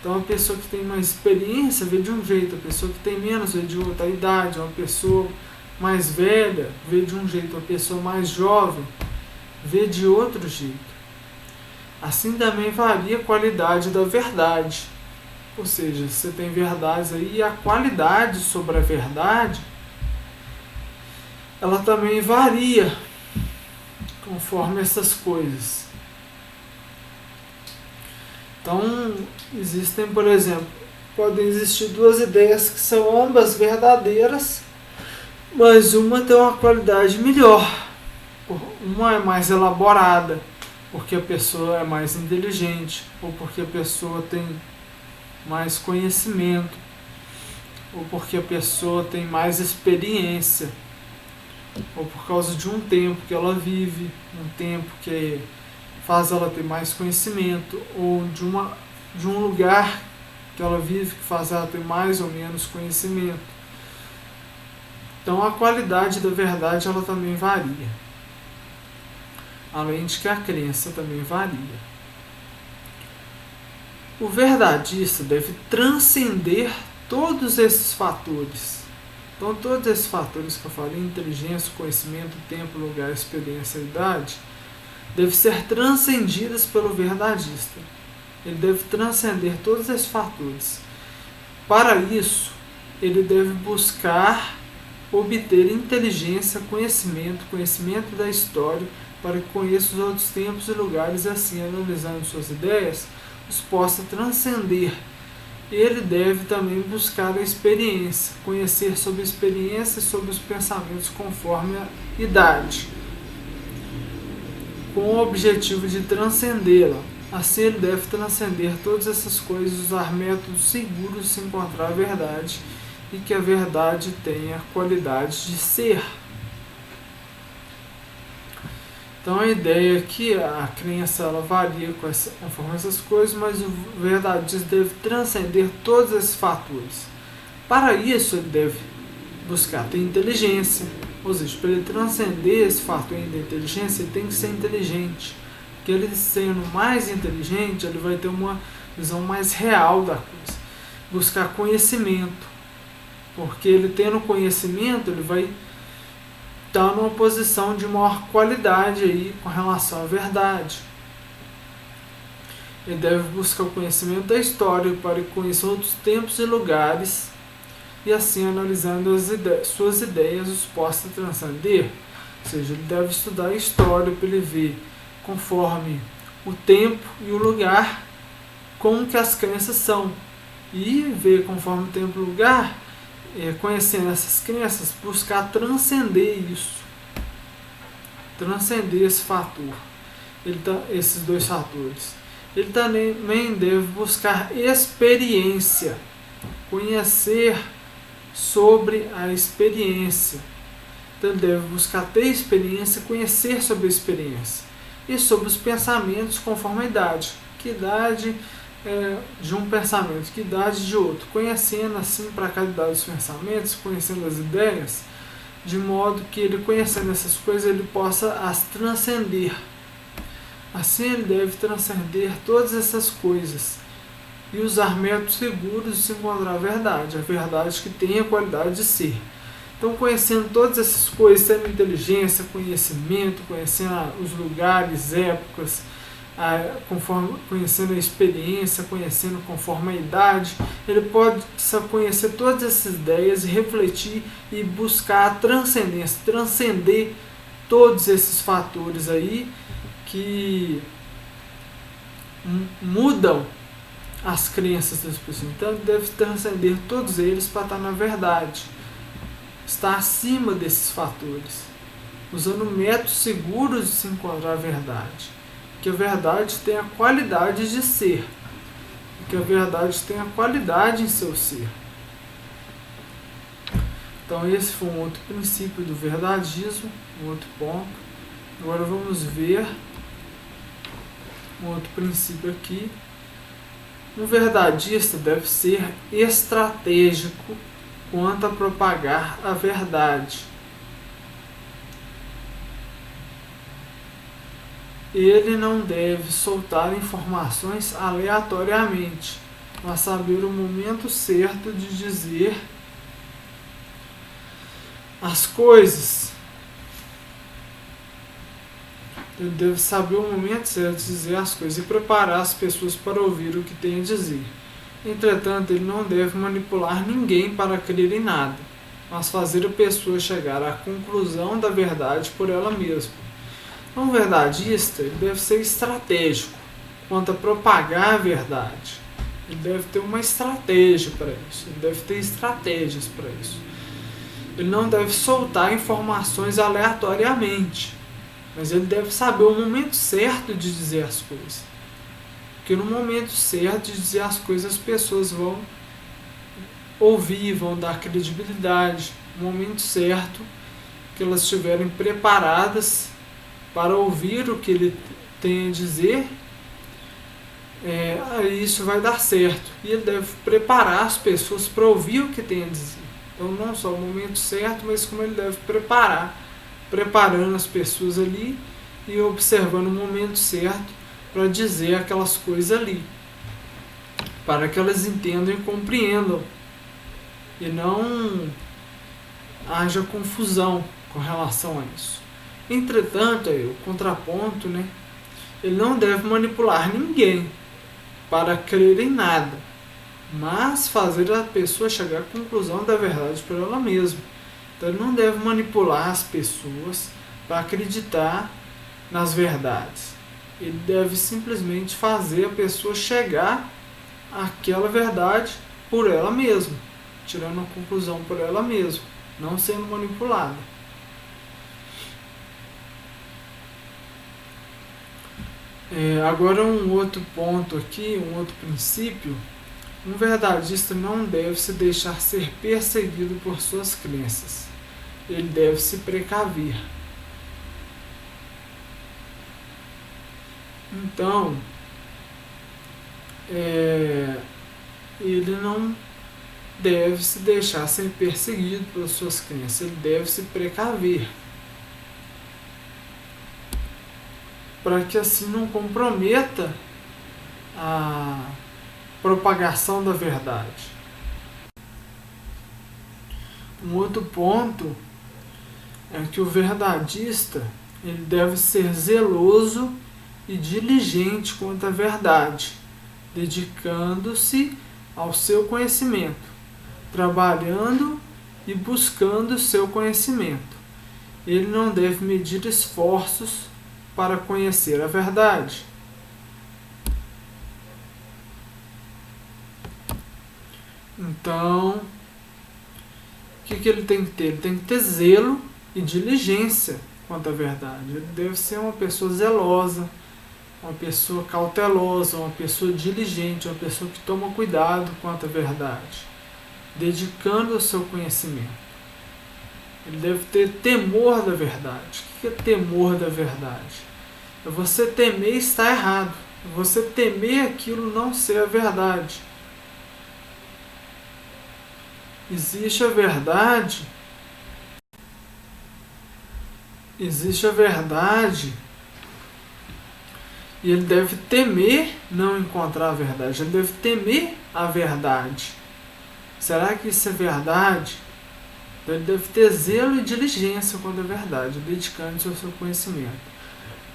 [SPEAKER 1] Então a pessoa que tem mais experiência vê de um jeito, a pessoa que tem menos vê de outra. A idade, uma pessoa mais velha vê de um jeito, uma pessoa mais jovem vê de outro jeito. Assim também varia a qualidade da verdade. Ou seja, você tem verdades aí e a qualidade sobre a verdade, ela também varia conforme essas coisas. Então, existem, por exemplo, podem existir duas ideias que são ambas verdadeiras, mas uma tem uma qualidade melhor. Uma é mais elaborada, porque a pessoa é mais inteligente, ou porque a pessoa tem mais conhecimento, ou porque a pessoa tem mais experiência, ou por causa de um tempo que ela vive, um tempo que faz ela ter mais conhecimento, ou de um lugar que ela vive que faz ela ter mais ou menos conhecimento. Então a qualidade da verdade, ela também varia. Além de que a crença também varia. O verdadista deve transcender todos esses fatores. Então, todos esses fatores que eu falei, inteligência, conhecimento, tempo, lugar, experiência e idade, devem ser transcendidas pelo verdadista. Ele deve transcender todos esses fatores. Para isso, ele deve buscar obter inteligência, conhecimento da história, para que conheça os outros tempos e lugares e assim, analisando suas ideias, os possa transcender. Ele deve também buscar a experiência, conhecer sobre a experiência e sobre os pensamentos conforme a idade, com o objetivo de transcendê-la. Assim, ele deve transcender todas essas coisas, usar métodos seguros de se encontrar a verdade e que a verdade tenha qualidade de ser. Então, a ideia é que a crença ela varia conforme essas coisas, mas o verdadista deve transcender todos esses fatores. Para isso, ele deve buscar ter inteligência, ou seja, para ele transcender esse fator da inteligência, ele tem que ser inteligente. Porque ele sendo mais inteligente, ele vai ter uma visão mais real da coisa. Buscar conhecimento, porque ele tendo conhecimento, ele vai estar numa posição de maior qualidade aí com relação à verdade. Ele deve buscar o conhecimento da história para conhecer outros tempos e lugares e assim, analisando suas ideias, os possa transcender. Ou seja, ele deve estudar a história para ele ver conforme o tempo e o lugar como que as crenças são e ver conforme o tempo e o lugar, conhecendo essas crenças, buscar transcender isso, transcender esse fator, esses dois fatores. Ele também deve buscar experiência, conhecer sobre a experiência. Então ele deve buscar ter experiência, conhecer sobre a experiência e sobre os pensamentos conforme a idade. Que idade de um pensamento, que idade de outro. Conhecendo assim para cada idade dos pensamentos, conhecendo as ideias, de modo que ele conhecendo essas coisas, ele possa as transcender. Assim ele deve transcender todas essas coisas e usar métodos seguros de se encontrar a verdade que tem a qualidade de ser. Então, conhecendo todas essas coisas, tendo inteligência, conhecimento, conhecendo os lugares, épocas, conhecendo a experiência, conhecendo conforme a idade, ele pode conhecer todas essas ideias e refletir e buscar a transcendência, transcender todos esses fatores aí que mudam as crenças das pessoas. Então, ele deve transcender todos eles para estar na verdade. Está acima desses fatores, usando métodos seguros de se encontrar a verdade, que a verdade tem a qualidade de ser, que a verdade tem a qualidade em seu ser. Então esse foi um outro princípio do verdadismo, um outro ponto. Agora vamos ver um outro princípio aqui. Um verdadista deve ser estratégico quanto a propagar a verdade. Ele não deve soltar informações aleatoriamente, mas saber o momento certo de dizer as coisas. Ele deve saber o momento certo de dizer as coisas e preparar as pessoas para ouvir o que tem a dizer. Entretanto, ele não deve manipular ninguém para crer em nada, mas fazer a pessoa chegar à conclusão da verdade por ela mesma. Um verdadista ele deve ser estratégico quanto a propagar a verdade. Ele deve ter uma estratégia para isso, ele deve ter estratégias para isso. Ele não deve soltar informações aleatoriamente, mas ele deve saber o momento certo de dizer as coisas. Porque no momento certo de dizer as coisas, as pessoas vão ouvir, vão dar credibilidade. No momento certo que elas estiverem preparadas para ouvir o que ele tem a dizer, aí isso vai dar certo. E ele deve preparar as pessoas para ouvir o que tem a dizer. Então não só o momento certo, mas como ele deve preparando as pessoas ali e observando o momento certo para dizer aquelas coisas ali, para que elas entendam e compreendam, e não haja confusão com relação a isso. Entretanto, o contraponto, ele não deve manipular ninguém para crer em nada, mas fazer a pessoa chegar à conclusão da verdade por ela mesma. Então ele não deve manipular as pessoas para acreditar nas verdades. Ele deve simplesmente fazer a pessoa chegar àquela verdade por ela mesma, tirando a conclusão por ela mesma, não sendo manipulada. Agora um outro ponto aqui, um outro princípio: um verdadista não deve se deixar ser perseguido por suas crenças. Ele deve se precaver. Então, ele não deve se deixar ser perseguido pelas suas crenças. Ele deve se precaver, para que assim não comprometa a propagação da verdade. Um outro ponto é que o verdadista ele deve ser zeloso e diligente quanto à verdade, dedicando-se ao seu conhecimento, trabalhando e buscando o seu conhecimento. Ele não deve medir esforços para conhecer a verdade. Então, o que ele tem que ter? Ele tem que ter zelo e diligência quanto à verdade. Ele deve ser uma pessoa zelosa, uma pessoa cautelosa, uma pessoa diligente, uma pessoa que toma cuidado quanto à verdade, dedicando o seu conhecimento. Ele deve ter temor da verdade. O que é temor da verdade? É você temer estar errado, é você temer aquilo não ser a verdade. Existe a verdade e ele deve temer não encontrar a verdade, ele deve temer a verdade. Será que isso é verdade? Então ele deve ter zelo e diligência quanto à verdade, dedicando-se ao seu conhecimento,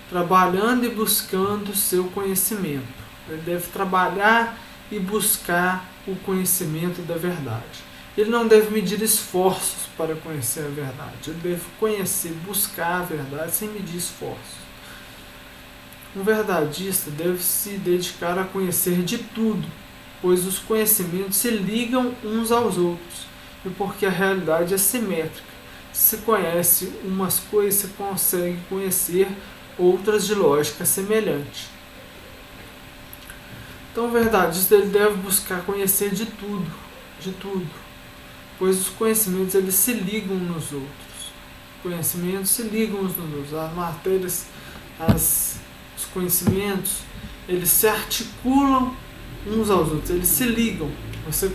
[SPEAKER 1] trabalhando e buscando o seu conhecimento. Ele deve trabalhar e buscar o conhecimento da verdade. Ele não deve medir esforços para conhecer a verdade. Ele deve conhecer, buscar a verdade sem medir esforços. Um verdadista deve se dedicar a conhecer de tudo, pois os conhecimentos se ligam uns aos outros, e porque a realidade é simétrica. Se conhece umas coisas, se consegue conhecer outras de lógica semelhante. Então o verdadista ele deve buscar conhecer de tudo, pois os conhecimentos eles se ligam nos outros. Os conhecimentos se ligam uns nos outros. As matérias, os conhecimentos, eles se articulam uns aos outros, eles se ligam. Você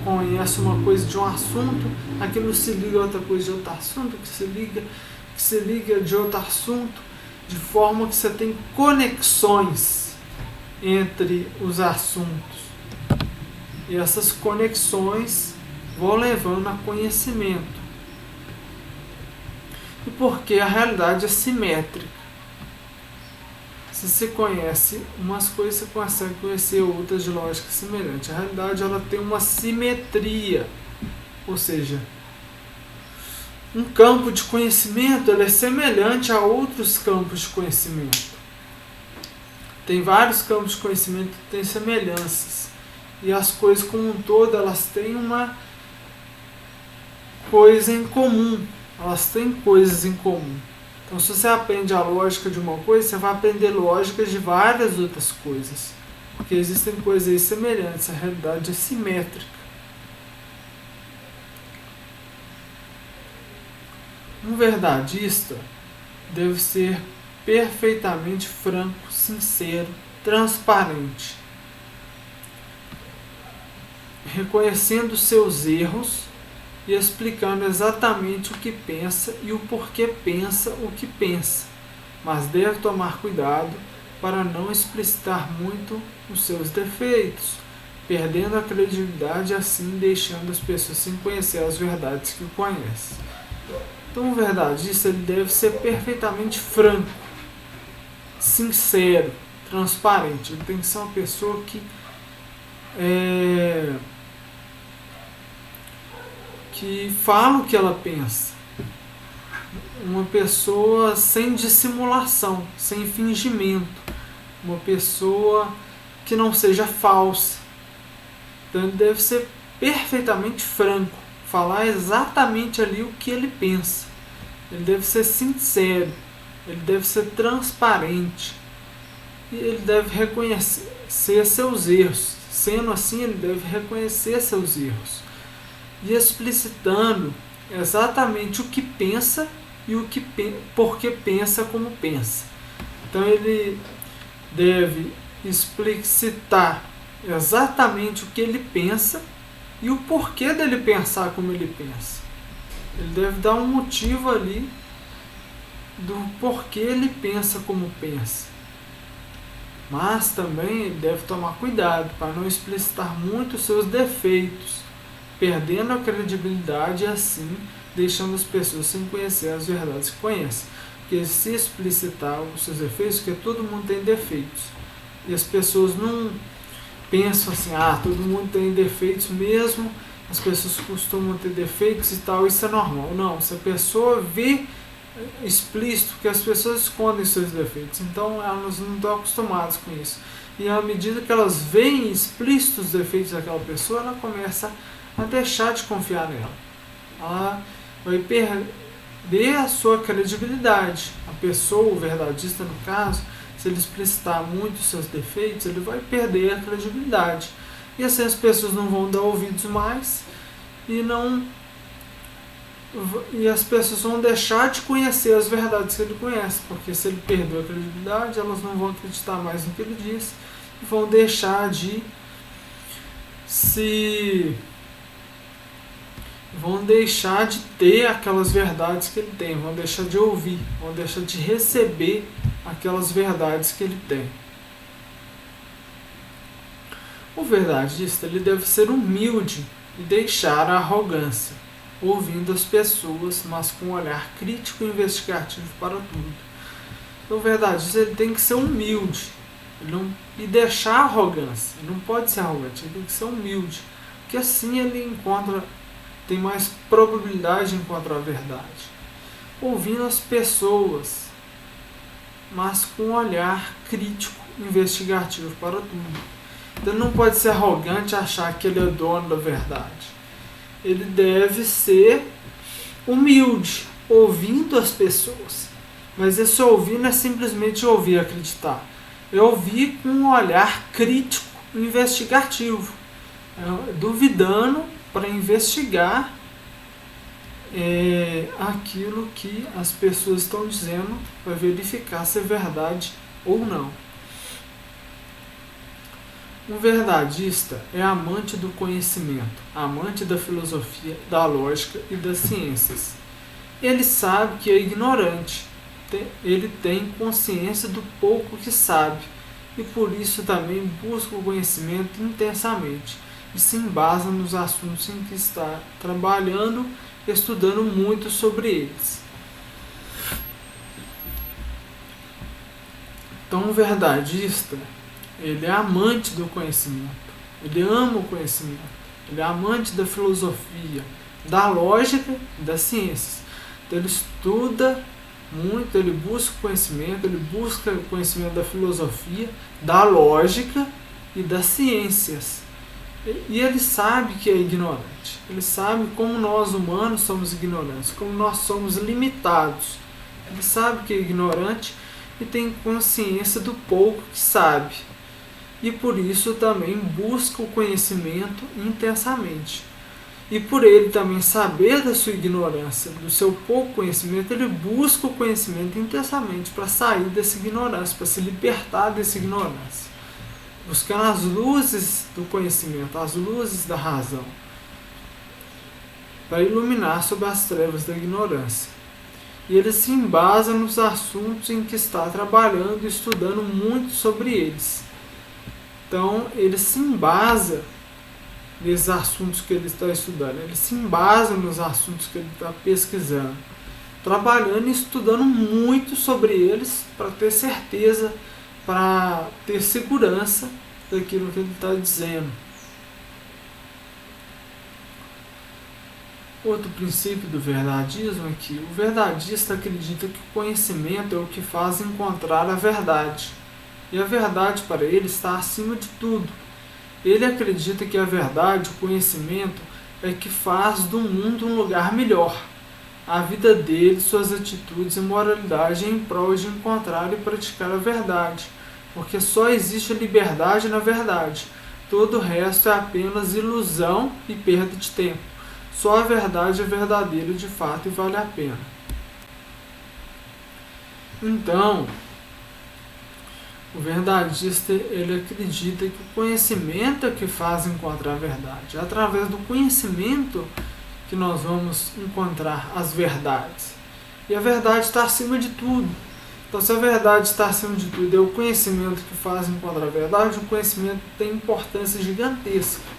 [SPEAKER 1] conhece uma coisa de um assunto, aquilo se liga a outra coisa de outro assunto, que se liga de outro assunto, de forma que você tem conexões entre os assuntos. E essas conexões vão levando a conhecimento. E porque a realidade é simétrica. Se você conhece umas coisas, você consegue conhecer outras de lógica semelhante. A realidade ela tem uma simetria. Ou seja, um campo de conhecimento ele é semelhante a outros campos de conhecimento. Tem vários campos de conhecimento que têm semelhanças. E as coisas como um todo, elas têm uma coisa em comum. Elas têm coisas em comum. Então, se você aprende a lógica de uma coisa, você vai aprender lógicas de várias outras coisas. Porque existem coisas semelhantes, a realidade é simétrica. Um verdadista deve ser perfeitamente franco, sincero, transparente, reconhecendo seus erros e explicando exatamente o que pensa e o porquê pensa o que pensa, mas deve tomar cuidado para não explicitar muito os seus defeitos, perdendo a credibilidade e assim deixando as pessoas sem conhecer as verdades que conhecem. Então, o verdadista ele deve ser perfeitamente franco, sincero, transparente. Ele tem que ser uma pessoa que fala o que ela pensa. Uma pessoa sem dissimulação, sem fingimento. Uma pessoa que não seja falsa. Então ele deve ser perfeitamente franco, falar exatamente ali o que ele pensa. Ele deve ser sincero, ele deve ser transparente. E ele deve reconhecer seus erros. Sendo assim, ele deve reconhecer seus erros. E explicitando exatamente o que pensa e por que pensa como pensa. Então ele deve explicitar exatamente o que ele pensa e o porquê dele pensar como ele pensa. Ele deve dar um motivo ali do porquê ele pensa como pensa. Mas também ele deve tomar cuidado para não explicitar muito os seus defeitos, perdendo a credibilidade e assim deixando as pessoas sem conhecer as verdades que conhecem. Porque se explicitar os seus defeitos, porque todo mundo tem defeitos. E as pessoas não pensam assim, todo mundo tem defeitos mesmo, as pessoas costumam ter defeitos e tal, isso é normal. Não, se a pessoa vê explícito que as pessoas escondem seus defeitos, então elas não estão acostumadas com isso. E à medida que elas veem explícitos os defeitos daquela pessoa, ela começa a deixar de confiar nela. Ela vai perder a sua credibilidade. A pessoa, o verdadista no caso, se ele explicitar muito os seus defeitos, ele vai perder a credibilidade. E assim as pessoas não vão dar ouvidos mais e as pessoas vão deixar de conhecer as verdades que ele conhece, porque se ele perdeu a credibilidade, elas não vão acreditar mais no que ele diz e vão deixar de ter aquelas verdades que ele tem, vão deixar de ouvir, vão deixar de receber aquelas verdades que ele tem. O verdadista ele deve ser humilde e deixar a arrogância, ouvindo as pessoas, mas com um olhar crítico e investigativo para tudo. Então, o verdadista ele tem que ser humilde e deixar a arrogância. Ele não pode ser arrogante, ele tem que ser humilde, porque assim ele tem mais probabilidade de encontrar a verdade. Ouvindo as pessoas, mas com um olhar crítico e investigativo para tudo. Então ele não pode ser arrogante e achar que ele é dono da verdade. Ele deve ser humilde, ouvindo as pessoas. Mas esse ouvir não é simplesmente ouvir e acreditar. É ouvir com um olhar crítico e investigativo. Duvidando para investigar aquilo que as pessoas estão dizendo, para verificar se é verdade ou não. Um verdadista é amante do conhecimento, amante da filosofia, da lógica e das ciências. Ele sabe que é ignorante, ele tem consciência do pouco que sabe e por isso também busca o conhecimento intensamente e se embasa nos assuntos em que está trabalhando, estudando muito sobre eles. Então, o verdadista ele é amante do conhecimento, ele ama o conhecimento, ele é amante da filosofia, da lógica e das ciências. Então ele estuda muito, ele busca o conhecimento da filosofia, da lógica e das ciências. E ele sabe que é ignorante, ele sabe como nós humanos somos ignorantes, como nós somos limitados. Ele sabe que é ignorante e tem consciência do pouco que sabe. E por isso também busca o conhecimento intensamente. E por ele também saber da sua ignorância, do seu pouco conhecimento, ele busca o conhecimento intensamente para sair dessa ignorância, para se libertar dessa ignorância. Buscando as luzes do conhecimento, as luzes da razão, para iluminar sobre as trevas da ignorância. E ele se embasa nos assuntos em que está trabalhando e estudando muito sobre eles. Então, ele se embasa nesses assuntos que ele está estudando, ele se embasa nos assuntos que ele está pesquisando, trabalhando e estudando muito sobre eles para ter certeza, para ter segurança daquilo que ele está dizendo. Outro princípio do verdadismo é que o verdadista acredita que o conhecimento é o que faz encontrar a verdade. E a verdade para ele está acima de tudo. Ele acredita que a verdade, o conhecimento, é que faz do mundo um lugar melhor. A vida dele, suas atitudes e moralidade em prol de encontrar e praticar a verdade. Porque só existe a liberdade na verdade. Todo o resto é apenas ilusão e perda de tempo. Só a verdade é verdadeira de fato e vale a pena. Então, o verdadista, ele acredita que o conhecimento é que faz encontrar a verdade. É através do conhecimento que nós vamos encontrar as verdades. E a verdade está acima de tudo. Então, se a verdade está acima de tudo, é o conhecimento que faz encontrar a verdade, o conhecimento tem importância gigantesca.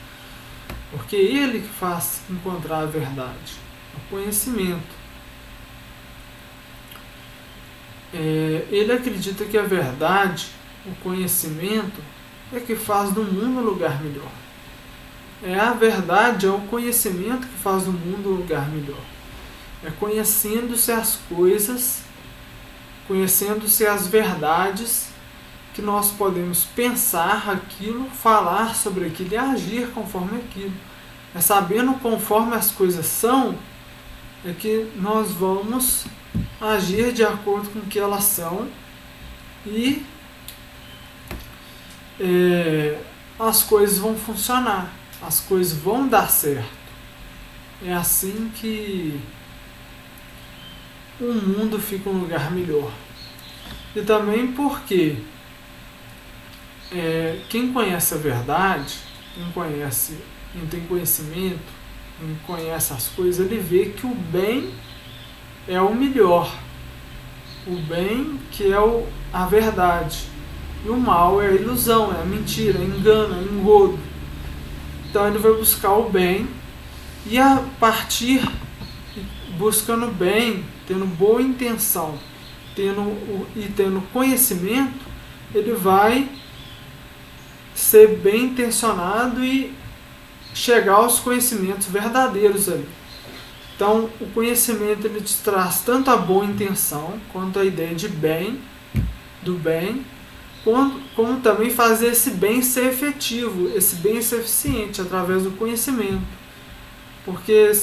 [SPEAKER 1] Porque é ele que faz encontrar a verdade. O conhecimento. Ele acredita que a verdade, o conhecimento, é que faz do mundo um lugar melhor. A verdade é o conhecimento que faz do mundo um lugar melhor. É conhecendo-se as coisas, conhecendo-se as verdades, que nós podemos pensar aquilo, falar sobre aquilo e agir conforme aquilo. É sabendo conforme as coisas são, é que nós vamos agir de acordo com o que elas são e as coisas vão funcionar, as coisas vão dar certo. É assim que o mundo fica um lugar melhor. E também porque quem conhece a verdade, quem tem conhecimento, quem conhece as coisas, ele vê que o bem é o melhor. O bem que é a verdade. E o mal é a ilusão, é a mentira, é engano, é engodo. Então ele vai buscar o bem e a partir, buscando bem, tendo boa intenção, tendo conhecimento, ele vai ser bem intencionado e chegar aos conhecimentos verdadeiros ali. Então, o conhecimento ele te traz tanto a boa intenção, quanto a ideia de bem, do bem, como também fazer esse bem ser efetivo, esse bem ser eficiente através do conhecimento. Porque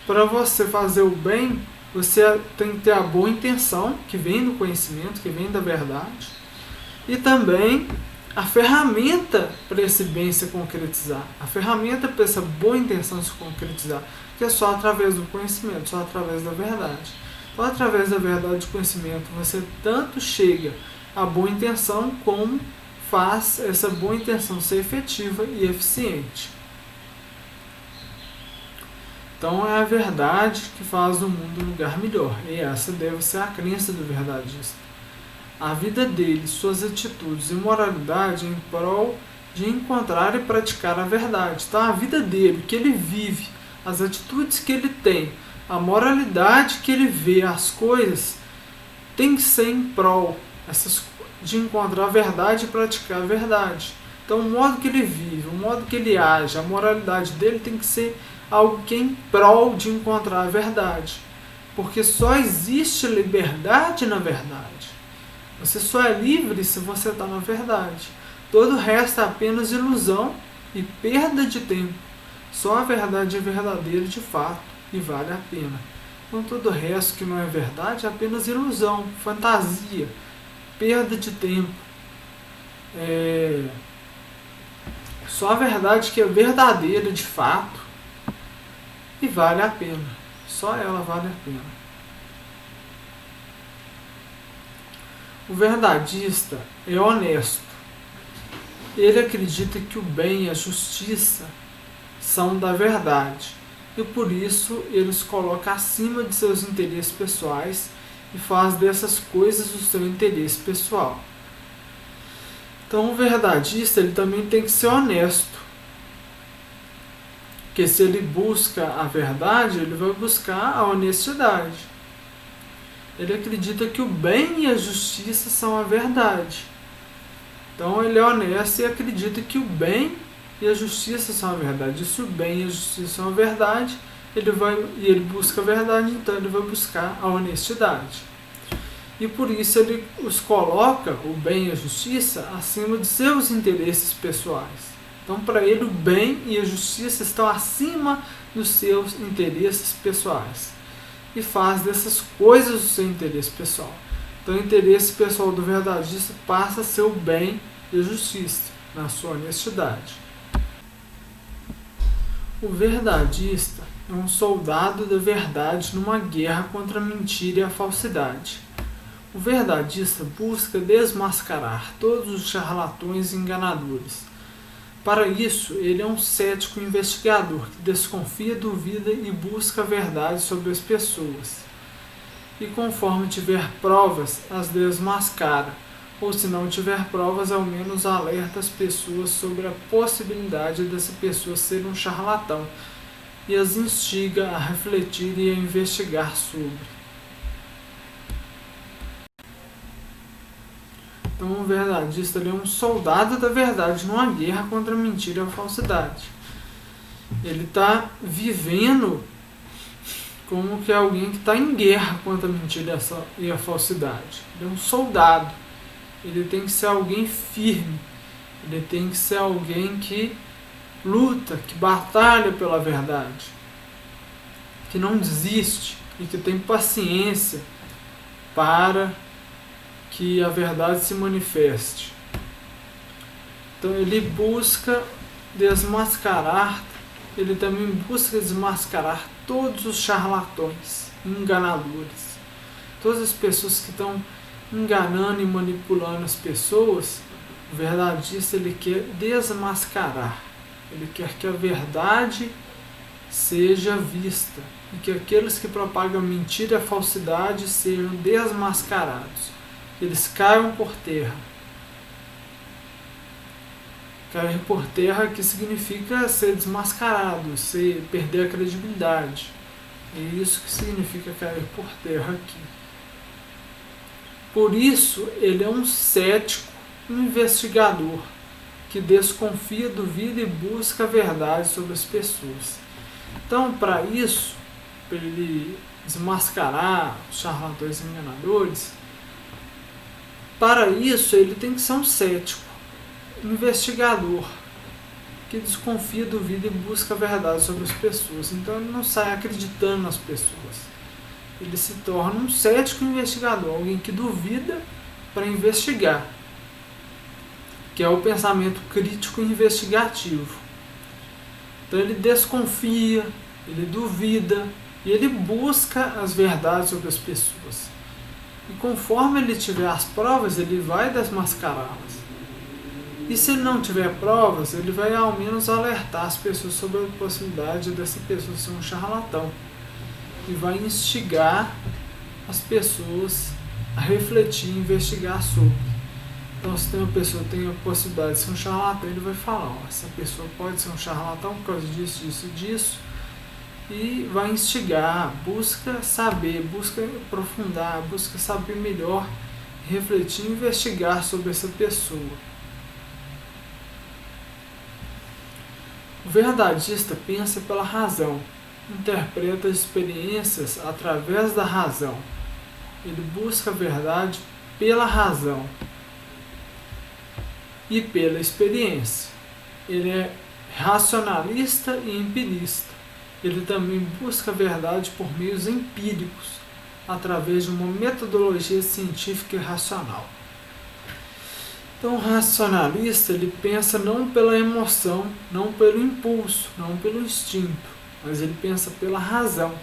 [SPEAKER 1] para você fazer o bem, você tem que ter a boa intenção, que vem do conhecimento, que vem da verdade, e também a ferramenta para esse bem se concretizar, a ferramenta para essa boa intenção se concretizar, que é só através do conhecimento, só através da verdade. Então, através da verdade e do conhecimento, você tanto chega à boa intenção, como faz essa boa intenção ser efetiva e eficiente. Então, é a verdade que faz o mundo um lugar melhor, e essa deve ser a crença do verdadista. A vida dele, suas atitudes e moralidade em prol de encontrar e praticar a verdade. Então, a vida dele, que ele vive, as atitudes que ele tem, a moralidade que ele vê, as coisas, tem que ser em prol de encontrar a verdade e praticar a verdade. Então, o modo que ele vive, o modo que ele age, a moralidade dele tem que ser algo que é em prol de encontrar a verdade. Porque só existe liberdade na verdade. Você só é livre se você está na verdade. Todo o resto é apenas ilusão e perda de tempo. Só a verdade é verdadeira de fato e vale a pena. Então todo o resto que não é verdade é apenas ilusão, fantasia, perda de tempo. Só a verdade que é verdadeira de fato e vale a pena. Só ela vale a pena. O verdadista é honesto. Ele acredita que o bem e a justiça são da verdade, e por isso ele se coloca acima de seus interesses pessoais e faz dessas coisas o seu interesse pessoal. Então, o verdadista ele também tem que ser honesto. Porque se ele busca a verdade, ele vai buscar a honestidade. Ele acredita que o bem e a justiça são a verdade. Então ele é honesto e acredita que o bem e a justiça são a verdade. E se o bem e a justiça são a verdade, ele busca a verdade, então ele vai buscar a honestidade. E por isso ele os coloca, o bem e a justiça, acima de seus interesses pessoais. Então, para ele, o bem e a justiça estão acima dos seus interesses pessoais. E faz dessas coisas o seu interesse pessoal. Então, o interesse pessoal do verdadista passa a ser o bem e a justiça, na sua honestidade. O verdadista é um soldado da verdade numa guerra contra a mentira e a falsidade. O verdadista busca desmascarar todos os charlatões e enganadores. Para isso, ele é um cético investigador que desconfia, duvida e busca a verdade sobre as pessoas. E conforme tiver provas, as desmascara, ou se não tiver provas, ao menos alerta as pessoas sobre a possibilidade dessa pessoa ser um charlatão e as instiga a refletir e a investigar sobre. Então, o verdadista ele é um soldado da verdade numa guerra contra a mentira e a falsidade. Ele está vivendo como que alguém que está em guerra contra a mentira e a falsidade. Ele é um soldado. Ele tem que ser alguém firme. Ele tem que ser alguém que luta, que batalha pela verdade, que não desiste e que tem paciência para que a verdade se manifeste. Então ele busca desmascarar, ele também busca desmascarar todos os charlatões, enganadores, todas as pessoas que estão enganando e manipulando as pessoas. O verdadista ele quer desmascarar, ele quer que a verdade seja vista e que aqueles que propagam mentira e a falsidade sejam desmascarados. Eles caiam por terra. Cair por terra que significa ser desmascarado, perder a credibilidade. É isso que significa cair por terra aqui. Por isso, ele é um cético investigador que desconfia, duvida e busca a verdade sobre as pessoas. Então, para isso, para ele desmascarar os charlatões e enganadores, para isso ele tem que ser um cético, investigador, que desconfia, duvida e busca a verdade sobre as pessoas. Então ele não sai acreditando nas pessoas. Ele se torna um cético investigador, alguém que duvida para investigar, que é o pensamento crítico e investigativo. Então ele desconfia, ele duvida e ele busca as verdades sobre as pessoas. E conforme ele tiver as provas, ele vai desmascará-las. E se ele não tiver provas, ele vai ao menos alertar as pessoas sobre a possibilidade dessa pessoa ser um charlatão. E vai instigar as pessoas a refletir e investigar sobre. Então, se tem uma pessoa que tem a possibilidade de ser um charlatão, ele vai falar, essa pessoa pode ser um charlatão por causa disso, disso e disso. E vai instigar, busca saber, busca aprofundar, busca saber melhor, refletir e investigar sobre essa pessoa. O verdadista pensa pela razão, interpreta as experiências através da razão. Ele busca a verdade pela razão e pela experiência. Ele é racionalista e empirista. Ele também busca a verdade por meios empíricos, através de uma metodologia científica e racional. Então, o racionalista ele pensa não pela emoção, não pelo impulso, não pelo instinto, mas ele pensa pela razão.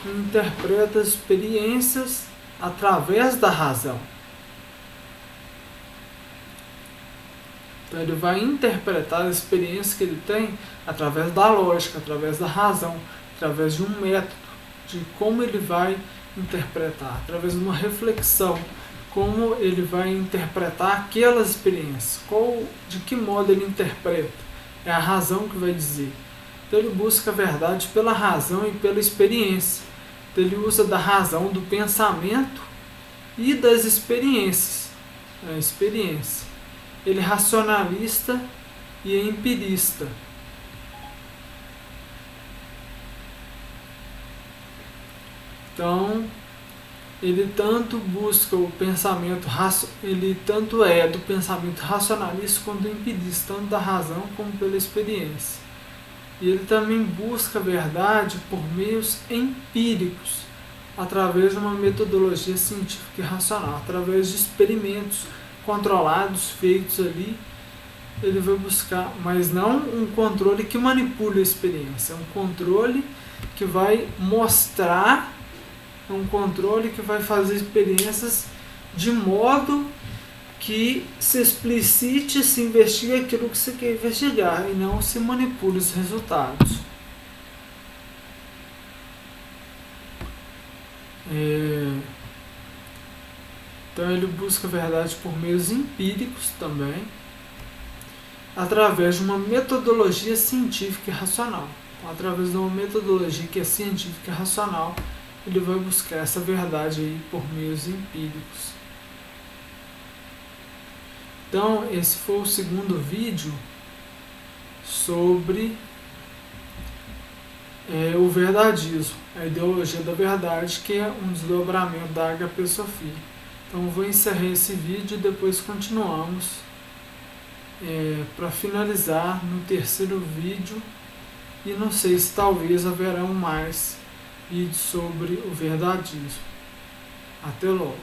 [SPEAKER 1] Ele interpreta as experiências através da razão. Então ele vai interpretar as experiências que ele tem através da lógica, através da razão, através de um método, de como ele vai interpretar, através de uma reflexão como ele vai interpretar aquelas experiências, de que modo ele interpreta, é a razão que vai dizer. Então ele busca a verdade pela razão e pela experiência. Então ele usa da razão, do pensamento e das experiências. A experiência. Ele é racionalista e é empirista. Então, ele tanto busca o pensamento, ele tanto é do pensamento racionalista quanto empirista, tanto da razão como pela experiência. E ele também busca a verdade por meios empíricos, através de uma metodologia científica e racional, através de experimentos controlados, feitos ali, ele vai buscar, mas não um controle que manipule a experiência, é um controle que vai mostrar, um controle que vai fazer experiências de modo que se explicite, se investigue aquilo que você quer investigar e não se manipule os resultados. Então ele busca a verdade por meios empíricos também, através de uma metodologia científica e racional. Então, através de uma metodologia que é científica e racional, ele vai buscar essa verdade aí por meios empíricos. Então, esse foi o segundo vídeo sobre o verdadismo, a ideologia da verdade, que é um desdobramento da HP Sofia. Então, eu vou encerrar esse vídeo e depois continuamos para finalizar no terceiro vídeo, e não sei se talvez haverão mais vídeos sobre o verdadismo. Até logo!